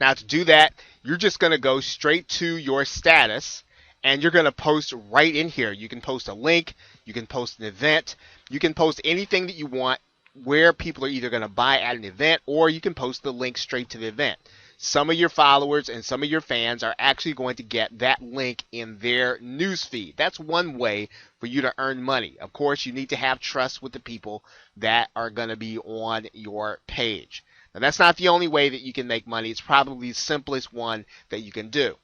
Now, to do that, you're just going to go straight to your status, and you're going to post right in here. You can post a link, you can post an event, you can post anything that you want where people are either going to buy at an event, or you can post the link straight to the event. Some of your followers and some of your fans are actually going to get that link in their newsfeed. That's one way for you to earn money. Of course, you need to have trust with the people that are going to be on your page. Now, that's not the only way that you can make money. It's probably the simplest one that you can do.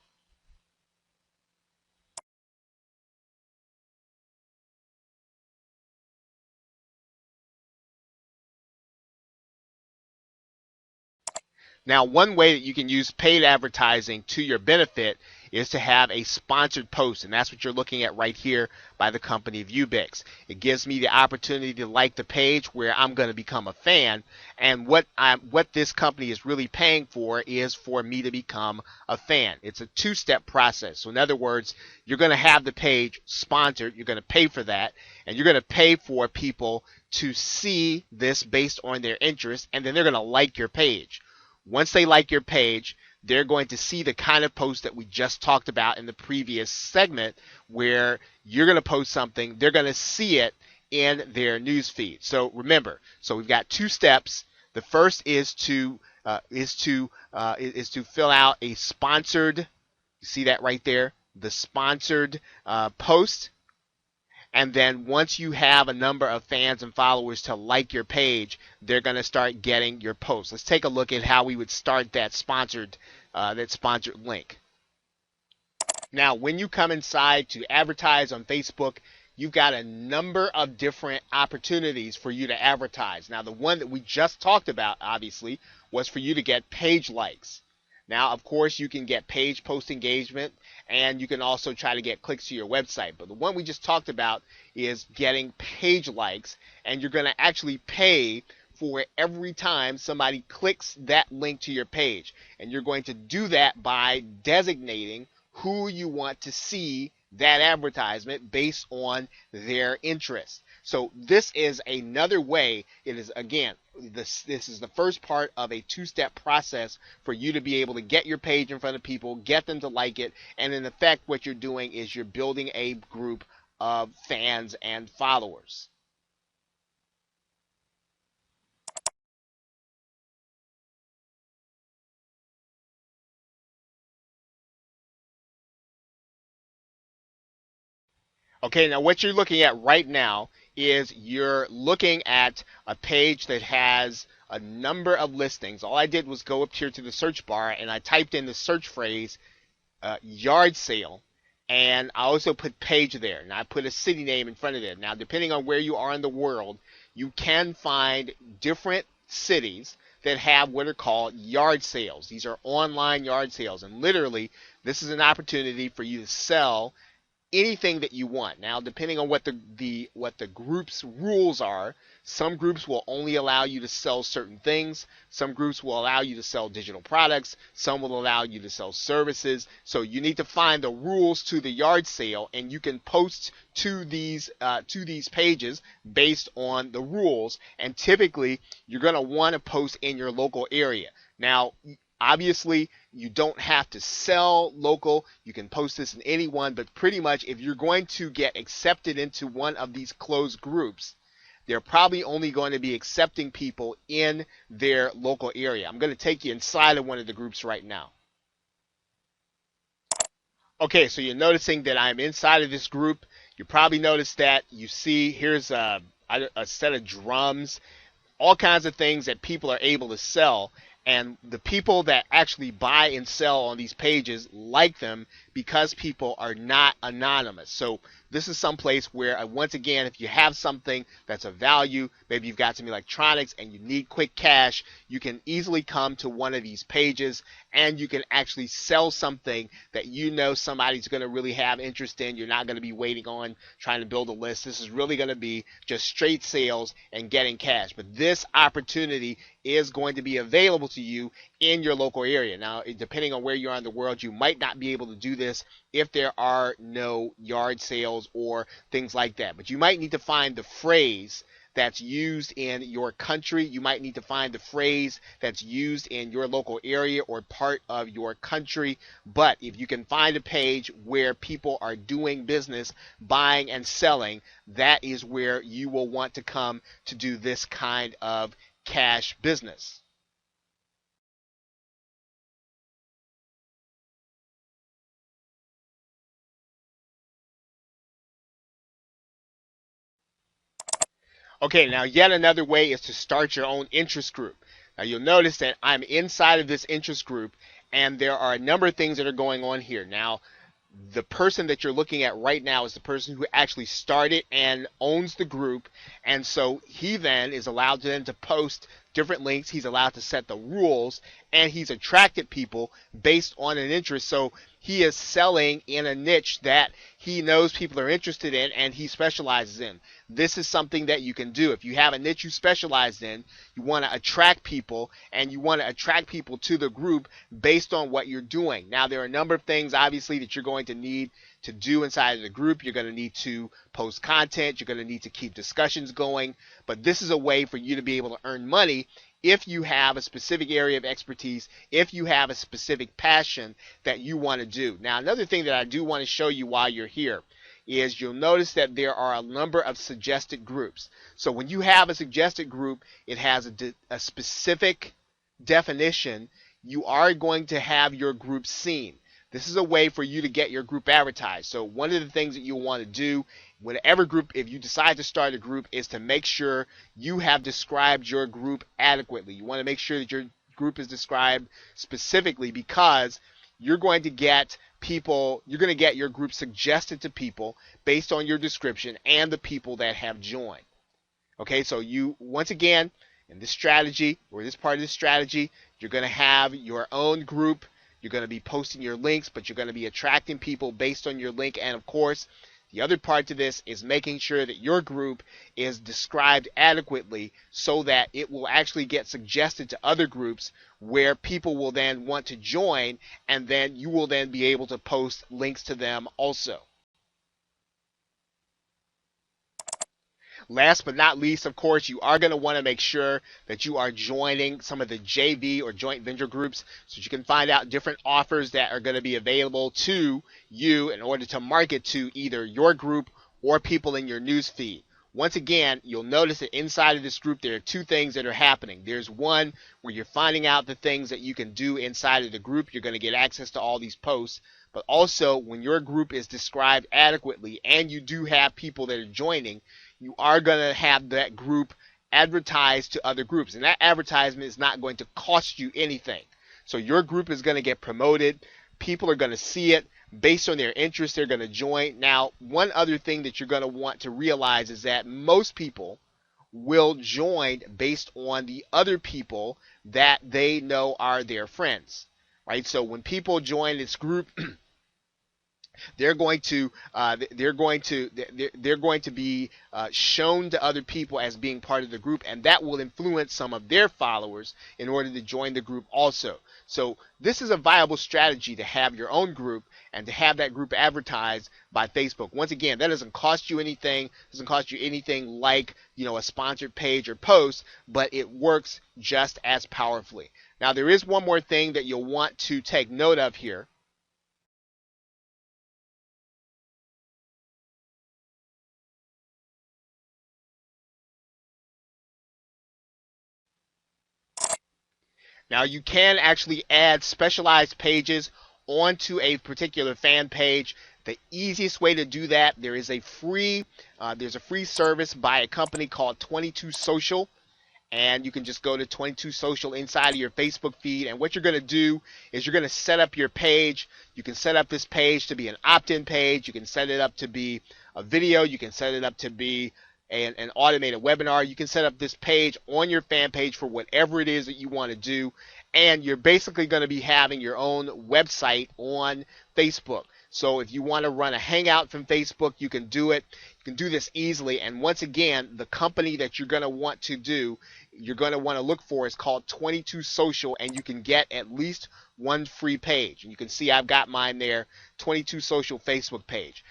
Now, one way that you can use paid advertising to your benefit is to have a sponsored post, and that's what you're looking at right here by the company Viewbix. It gives me the opportunity to like the page where I'm going to become a fan, and what this company is really paying for is for me to become a fan. It's a two-step process. So in other words, you're going to have the page sponsored, you're going to pay for that, and you're going to pay for people to see this based on their interest, and then they're going to like your page. Once they like your page, they're going to see the kind of post that we just talked about in the previous segment, where you're going to post something, they're going to see it in their news feed. So remember, so we've got two steps. The first is to fill out a sponsored. You see that right there, the sponsored post. And then once you have a number of fans and followers to like your page, they're going to start getting your posts. Let's take a look at how we would start that sponsored link. Now, when you come inside to advertise on Facebook, you've got a number of different opportunities for you to advertise. Now, the one that we just talked about, obviously, was for you to get page likes. Now, of course, you can get page post engagement, and you can also try to get clicks to your website. But the one we just talked about is getting page likes, and you're going to actually pay for every time somebody clicks that link to your page. And you're going to do that by designating who you want to see that advertisement based on their interest. So this is another way. It is, again, this is the first part of a two-step process for you to be able to get your page in front of people, get them to like it, and in effect what you're doing is you're building a group of fans and followers. Okay, now what you're looking at right now is you're looking at a page that has a number of listings. All I did was go up here to the search bar and I typed in the search phrase yard sale, and I also put page there, and I put a city name in front of it. Now, depending on where you are in the world, you can find different cities that have what are called yard sales. These are online yard sales, and literally this is an opportunity for you to sell anything that you want. Now, depending on what the group's rules are, some groups will only allow you to sell certain things. Some groups will allow you to sell digital products. Some will allow you to sell services. So you need to find the rules to the yard sale, and you can post to these pages based on the rules. And typically, you're going to want to post in your local area. Now, obviously, you don't have to sell local. You can post this in any one, but pretty much if you're going to get accepted into one of these closed groups, they're probably only going to be accepting people in their local area. I'm going to take you inside of one of the groups right now. Okay, so you're noticing that I'm inside of this group. You probably noticed that you see here's a set of drums, all kinds of things that people are able to sell. And the people that actually buy and sell on these pages like them because people are not anonymous. So this is some place where, once again, if you have something that's of value, maybe you've got some electronics and you need quick cash, you can easily come to one of these pages and you can actually sell something that you know somebody's going to really have interest in. You're not going to be waiting on trying to build a list. This is really going to be just straight sales and getting cash. But this opportunity is going to be available to you in your local area. Now, depending on where you are in the world, you might not be able to do this if there are no yard sales or things like that. But you might need to find the phrase that's used in your country. You might need to find the phrase that's used in your local area or part of your country. But if you can find a page where people are doing business, buying and selling, that is where you will want to come to do this kind of cash business. Okay, now yet another way is to start your own interest group. Now you'll notice that I'm inside of this interest group and there are a number of things that are going on here. Now, the person that you're looking at right now is the person who actually started and owns the group, and so he then is allowed to post different links. He's allowed to set the rules, and he's attracted people based on an interest. So he is selling in a niche that he knows people are interested in and he specializes in. This is something that you can do. If you have a niche you specialize in, you want to attract people, and you want to attract people to the group based on what you're doing. Now, there are a number of things, obviously, that you're going to need to do inside of the group. You're going to need to post content. You're going to need to keep discussions going. But this is a way for you to be able to earn money if you have a specific area of expertise, if you have a specific passion that you want to do. Now, another thing that I do want to show you while you're here is you'll notice that there are a number of suggested groups. So when you have a suggested group, it has a specific definition. You are going to have your group seen. This is a way for you to get your group advertised. So one of the things that you'll want to do, whatever group, if you decide to start a group, is to make sure you have described your group adequately. You want to make sure that your group is described specifically, because you're going to get people, you're going to get your group suggested to people based on your description and the people that have joined. Okay, so you, once again, in this strategy, or this part of this strategy, you're going to have your own group. You're going to be posting your links, but you're going to be attracting people based on your link. And of course, the other part to this is making sure that your group is described adequately so that it will actually get suggested to other groups where people will then want to join, and then you will then be able to post links to them also. Last but not least, of course, you are going to want to make sure that you are joining some of the JV or joint venture groups so that you can find out different offers that are going to be available to you in order to market to either your group or people in your news feed. Once again, you'll notice that inside of this group there are two things that are happening. There's one where you're finding out the things that you can do inside of the group. You're going to get access to all these posts. But also, when your group is described adequately and you do have people that are joining, you are going to have that group advertised to other groups. And that advertisement is not going to cost you anything. So your group is going to get promoted. People are going to see it. Based on their interest, they're going to join. Now, one other thing that you're going to want to realize is that most people will join based on the other people that they know are their friends. Right? So when people join this group, they're going to be shown to other people as being part of the group, and that will influence some of their followers in order to join the group also. So this is a viable strategy to have your own group and to have that group advertised by Facebook. Once again, that doesn't cost you anything. It doesn't cost you anything like, a sponsored page or post, but it works just as powerfully. Now, there is one more thing that you'll want to take note of here. Now, you can actually add specialized pages onto a particular fan page. The easiest way to do that, there's a free service by a company called 22 Social, and you can just go to 22 Social inside of your Facebook feed, and what you're going to do is you're going to set up your page. You can set up this page to be an opt-in page. You can set it up to be a video. You can set it up to be an automated webinar. You can set up this page on your fan page for whatever it is that you want to do, and you're basically going to be having your own website on Facebook. So if you want to run a hangout from Facebook, you can do it. You can do this easily, and once again, the company that you're going to want to look for is called 22 Social, and you can get at least one free page. And you can see I've got mine there, 22 Social Facebook page.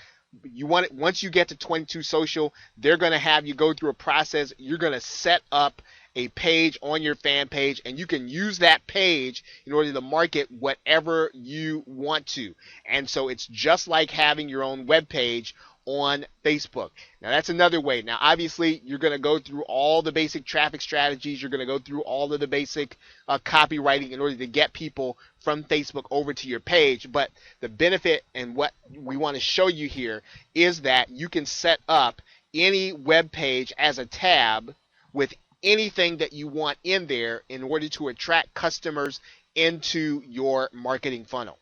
Once you get to 22 Social, they're going to have you go through a process. You're going to set up a page on your fan page, and you can use that page in order to market whatever you want to. And so it's just like having your own web page on Facebook. Now, that's another way. Now, obviously, you're going to go through all the basic traffic strategies. You're going to go through all of the basic copywriting in order to get people from Facebook over to your page. But the benefit and what we want to show you here is that you can set up any web page as a tab with anything that you want in there in order to attract customers into your marketing funnel.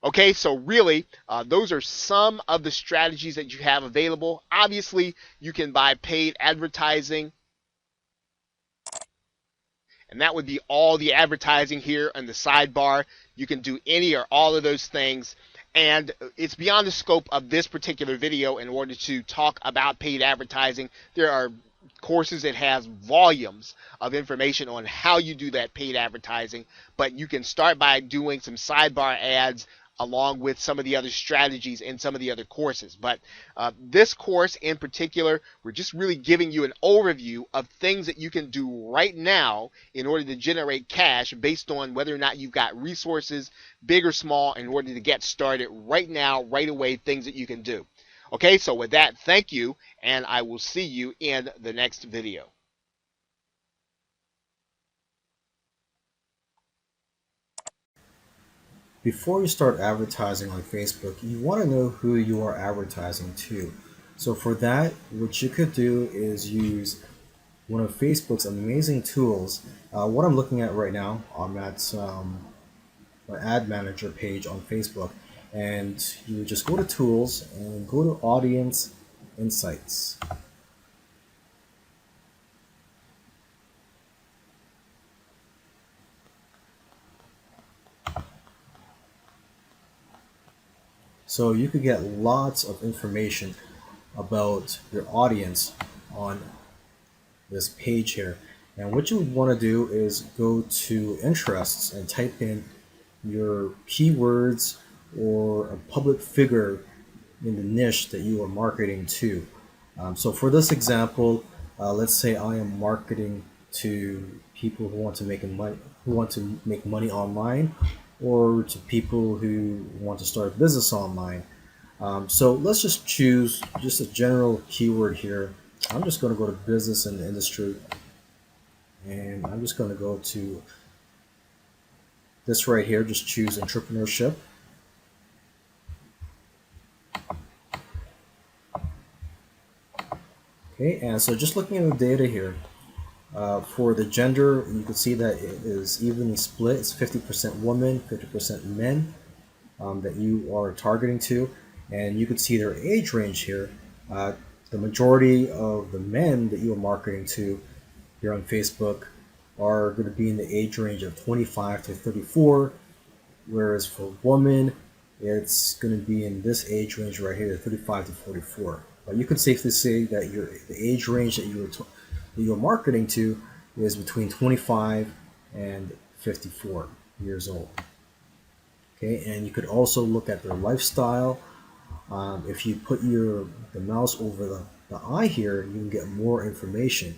Okay, so really, those are some of the strategies that you have available. Obviously, you can buy paid advertising And that would be all the advertising here on the sidebar. You can do any or all of those things. And it's beyond the scope of this particular video in order to talk about paid advertising. There are courses that has volumes of information on how you do that paid advertising, but you can start by doing some sidebar ads along with some of the other strategies in some of the other courses. But this course in particular, we're just really giving you an overview of things that you can do right now in order to generate cash based on whether or not you've got resources, big or small, in order to get started right now, right away, things that you can do. Okay, so with that, thank you, and I will see you in the next video. Before you start advertising on Facebook, you want to know who you are advertising to. So for that, what you could do is use one of Facebook's amazing tools. What I'm looking at right now, I'm at my ad manager page on Facebook, and you would just go to tools and go to audience insights. So you could get lots of information about your audience on this page here. And what you would want to do is go to interests and type in your keywords or a public figure in the niche that you are marketing to. So for this example, let's say I am marketing to people who want to make money online, or to people who want to start a business online. So let's just choose just a general keyword here. I'm just going to go to business and industry, and I'm just going to go to this right here. Just choose entrepreneurship. Okay, and so just looking at the data here, for the gender, you can see that it is evenly split. It's 50% women, 50% men that you are targeting to. And you can see their age range here. The majority of the men that you are marketing to here on Facebook are going to be in the age range of 25 to 34, whereas for women, it's going to be in this age range right here, 35 to 44. But you can safely say that the age range that you're marketing to is between 25 and 54 years old. Okay, and you could also look at their lifestyle. If you put the mouse over the eye here, you can get more information.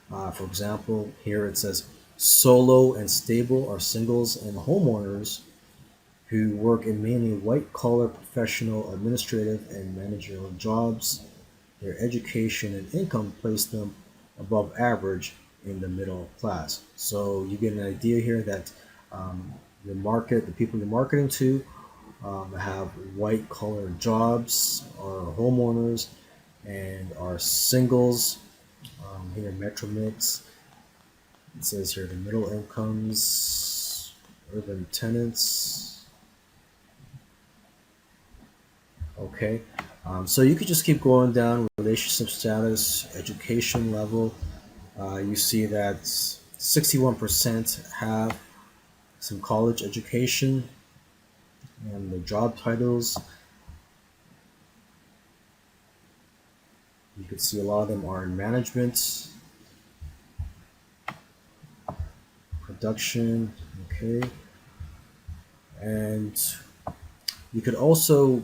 For example, here it says solo and stable are singles and homeowners who work in mainly white-collar professional, administrative, and managerial jobs. Their education and income place them above average in the middle class. So you get an idea here that the people you're marketing to have white-collar jobs, are homeowners, and are singles. Here, Metro Mix. It says here the middle incomes, urban tenants. Okay, so you could just keep going down. Relationship status, education level. You see that 61% have some college education, and the job titles. You can see a lot of them are in management, production, okay. And you could also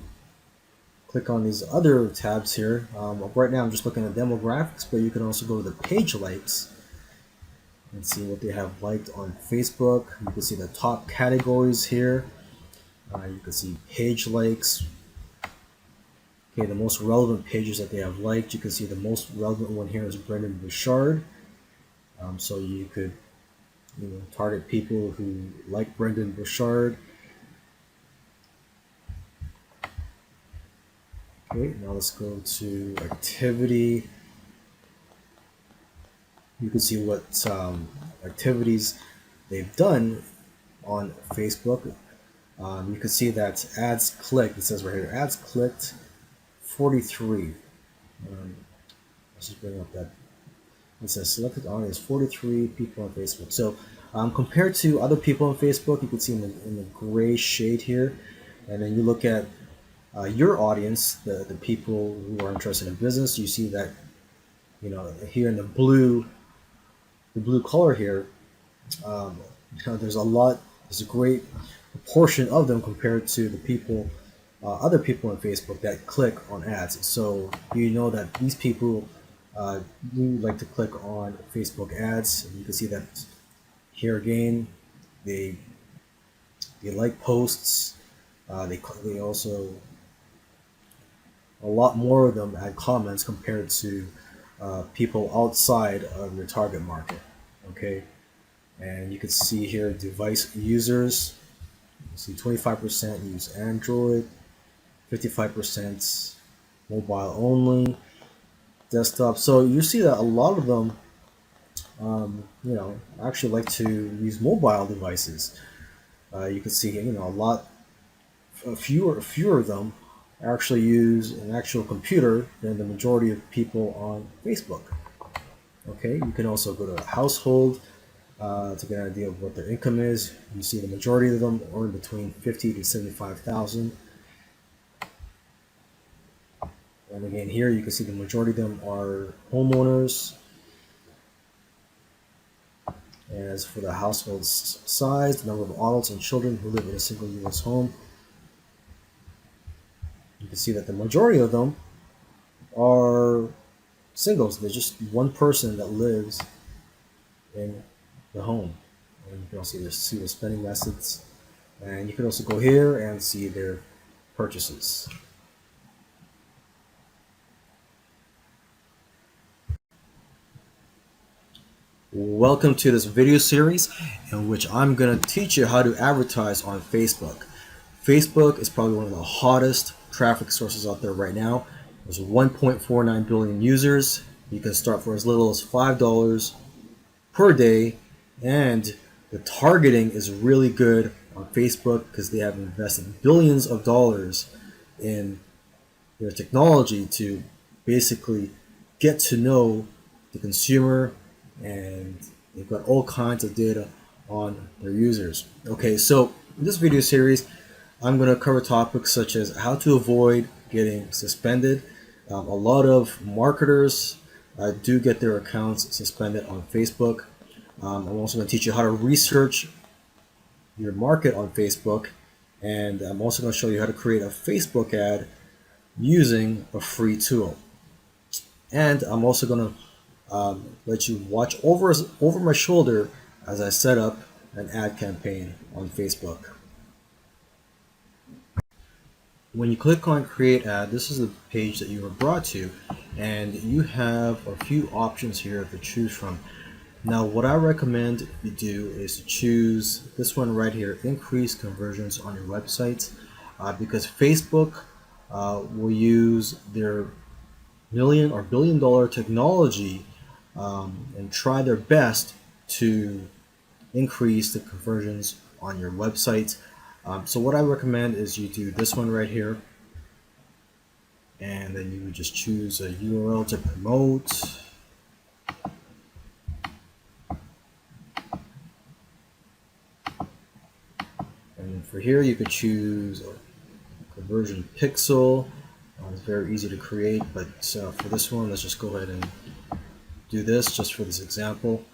click on these other tabs here. Right now I'm just looking at demographics, but you can also go to the page likes and see what they have liked on Facebook. You can see the top categories here. You can see page likes. Okay, the most relevant pages that they have liked. You can see the most relevant one here is Brendan Bouchard. So you could target people who like Brendan Bouchard. Okay, now let's go to activity. You can see what activities they've done on Facebook. You can see that ads clicked. It says right here, ads clicked 43. Let's just bring up that. It says selected audience 43 people on Facebook. So Compared to other people on Facebook, you can see in the gray shade here, and then you look at your audience, the people who are interested in business. You see that, here in the blue color here, um, there's a great proportion of them compared to the people, other people on Facebook that click on ads. So you know that these people do like to click on Facebook ads. And you can see that here again, they they like posts. They also, a lot more of them add comments compared to people outside of your target market. Okay, and you can see here device users. You see 25% use Android, 55% mobile only, desktop. So you see that a lot of them, actually like to use mobile devices. You can see, fewer of them actually use an actual computer than the majority of people on Facebook. Okay, you can also go to household to get an idea of what their income is. You see the majority of them earn between 50 to 75,000. And again, here you can see the majority of them are homeowners. And as for the household size, the number of adults and children who live in a single U.S. home, you can see that the majority of them are singles. There's just one person that lives in the home. And you can also see the spending methods. And you can also go here and see their purchases. Welcome to this video series in which I'm going to teach you how to advertise on Facebook. Facebook is probably one of the hottest traffic sources out there right now. There's 1.49 billion users. You can start for as little as $5 per day, and the targeting is really good on Facebook because they have invested billions of dollars in their technology to basically get to know the consumer, and they've got all kinds of data on their users. Okay, so in this video series, I'm going to cover topics such as how to avoid getting suspended. A lot of marketers do get their accounts suspended on Facebook. I'm also going to teach you how to research your market on Facebook, and I'm also going to show you how to create a Facebook ad using a free tool. And I'm also going to let you watch over my shoulder as I set up an ad campaign on Facebook. When you click on create ad, this is the page that you were brought to, and you have a few options here to choose from. Now what I recommend you do is to choose this one right here, increase conversions on your website, because Facebook will use their million or billion dollar technology and try their best to increase the conversions on your website. So what I recommend is you do this one right here, and then you would just choose a URL to promote. And for here you could choose a conversion pixel. It's very easy to create, but for this one, let's just go ahead and do this just for this example.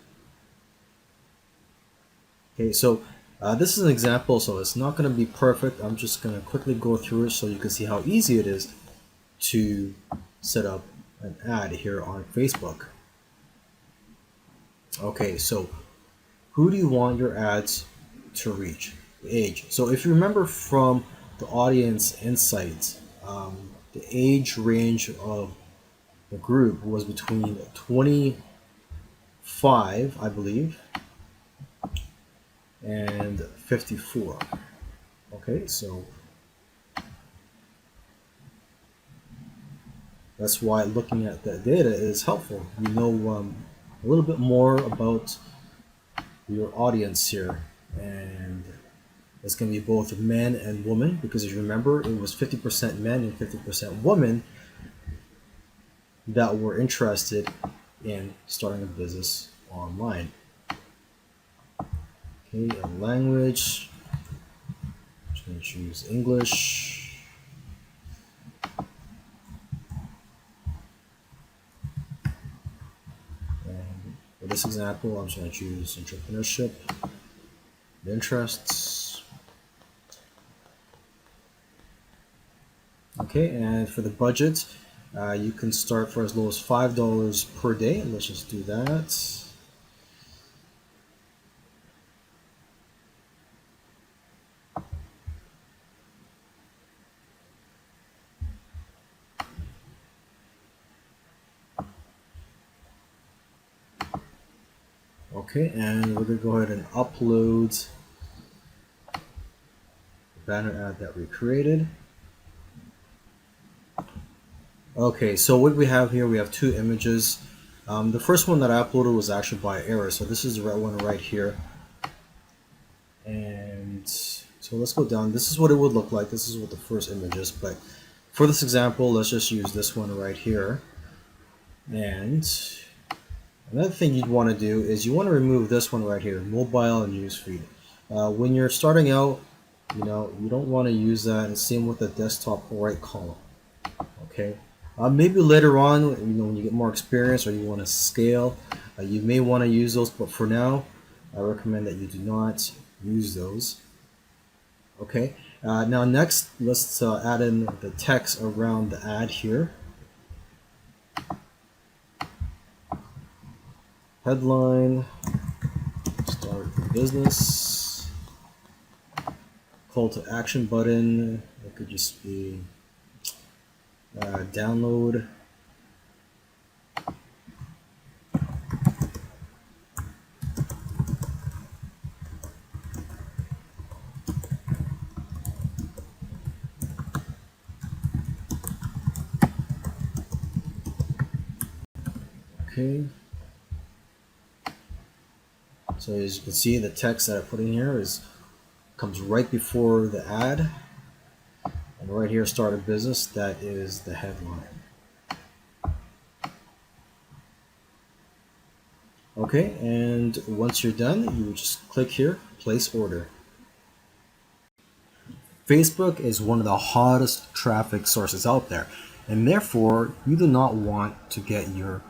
Okay, so this is an example, so it's not going to be perfect. I'm just going to quickly go through it so you can see how easy it is to set up an ad here on Facebook. Okay, so who do you want your ads to reach? Age. So if you remember from the audience insights, the age range of the group was between 25, I believe, and 54. Okay, so that's why looking at that data is helpful. You know a little bit more about your audience here, and it's going to be both men and women, because if you remember, it was 50% men and 50% women that were interested in starting a business online. Okay, a language. I'm just going to choose English. And for this example, I'm just going to choose entrepreneurship, interests. Okay, and for the budget, you can start for as low as $5 per day. Let's just do that. Okay, and we're going to go ahead and upload the banner ad that we created. Okay, so what we have here, we have two images. The first one that I uploaded was actually by error, so this is the right one right here. And so let's go down. This is what it would look like. This is what the first image is, but for this example, let's just use this one right here. And another thing you'd want to do is you want to remove this one right here, mobile and newsfeed. When you're starting out, you don't want to use that, and same with the desktop right column. Okay. Maybe later on, when you get more experience or you want to scale, you may want to use those, but for now, I recommend that you do not use those. Okay. Now next, let's add in the text around the ad here. Headline, start a business, call to action button, it could just be download. Okay. So as you can see, the text that I put in here comes right before the ad, and right here, start a business. That is the headline. Okay, and once you're done, you just click here, place order. Facebook is one of the hottest traffic sources out there, and therefore you do not want to get your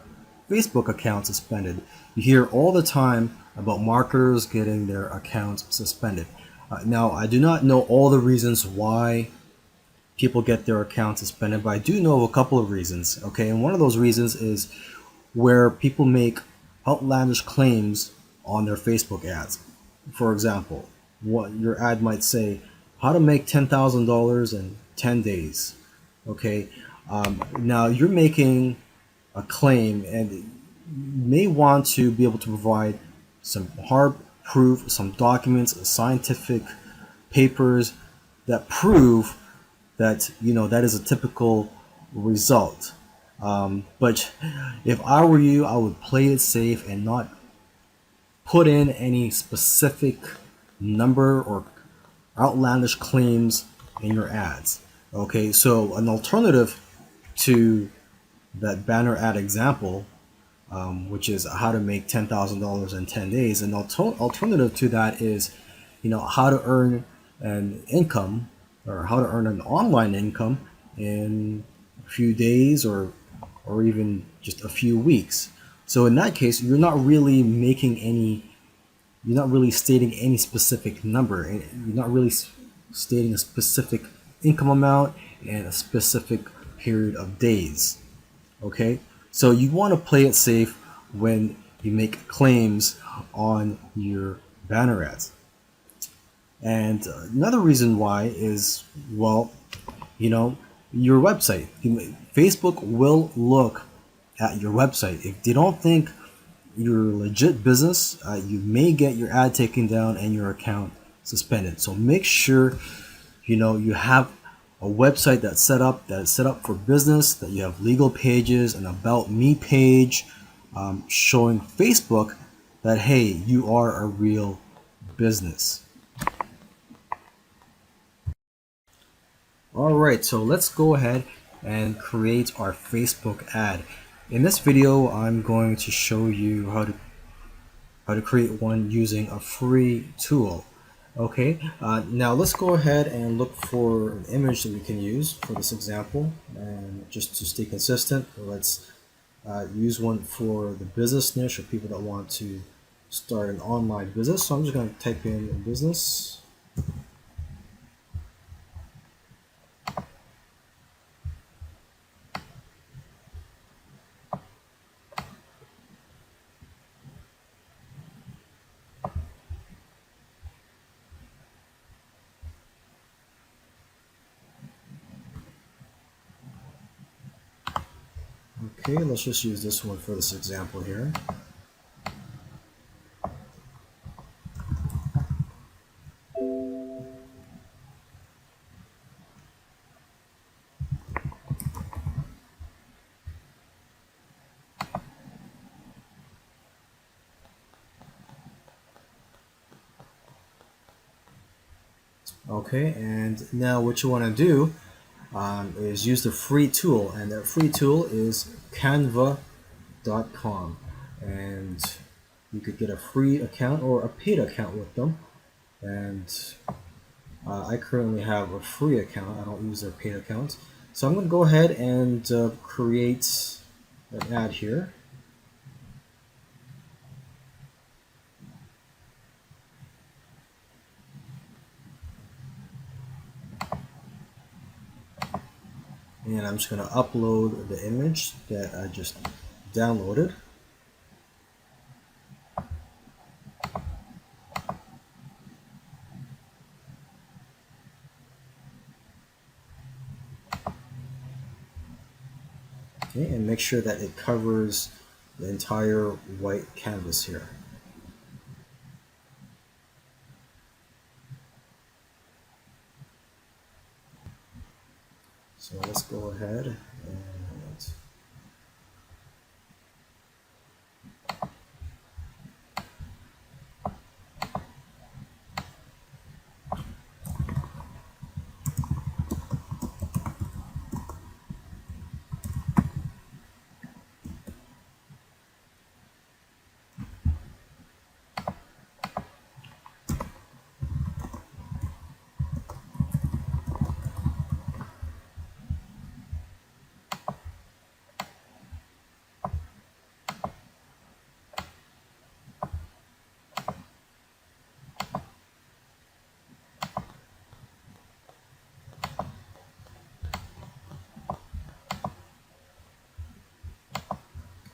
Facebook account suspended. You hear all the time about marketers getting their accounts suspended. Now, I do not know all the reasons why people get their accounts suspended, but I do know a couple of reasons. Okay, and one of those reasons is where people make outlandish claims on their Facebook ads. For example, what your ad might say, how to make $10,000 in 10 days. Okay, now you're making a claim, and you may want to be able to provide some hard proof, some documents, scientific papers that prove that that is a typical result. But if I were you, I would play it safe and not put in any specific number or outlandish claims in your ads. Okay, so an alternative to that banner ad example, which is how to make $10,000 in 10 days, an alternative to that is, how to earn an income, or how to earn an online income in a few days or even just a few weeks. So in that case, you're not really stating any specific number. You're not really stating a specific income amount and a specific period of days. Okay, so you want to play it safe when you make claims on your banner ads. And another reason why is, well, your website. Facebook will look at your website. If they don't think you're a legit business, you may get your ad taken down and your account suspended. So make sure you have a website that is set up for business, that you have legal pages, an about me page, showing Facebook that, hey, you are a real business. Alright, so let's go ahead and create our Facebook ad. In this video, I'm going to show you how to how to create one using a free tool. Okay, now let's go ahead and look for an image that we can use for this example. And just to stay consistent, let's use one for the business niche or people that want to start an online business. So I'm just going to type in business. Okay, let's just use this one for this example here. Okay, and now what you want to do is use the free tool, and that free tool is canva.com, and you could get a free account or a paid account with them. And I currently have a free account. I don't use their paid account, so I'm going to go ahead and create an ad here. And I'm just going to upload the image that I just downloaded. Okay, and make sure that it covers the entire white canvas here. So let's go ahead and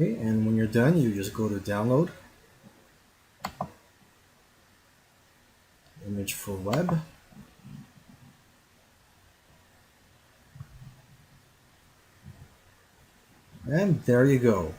okay, and when you're done, you just go to download, image for web, and there you go.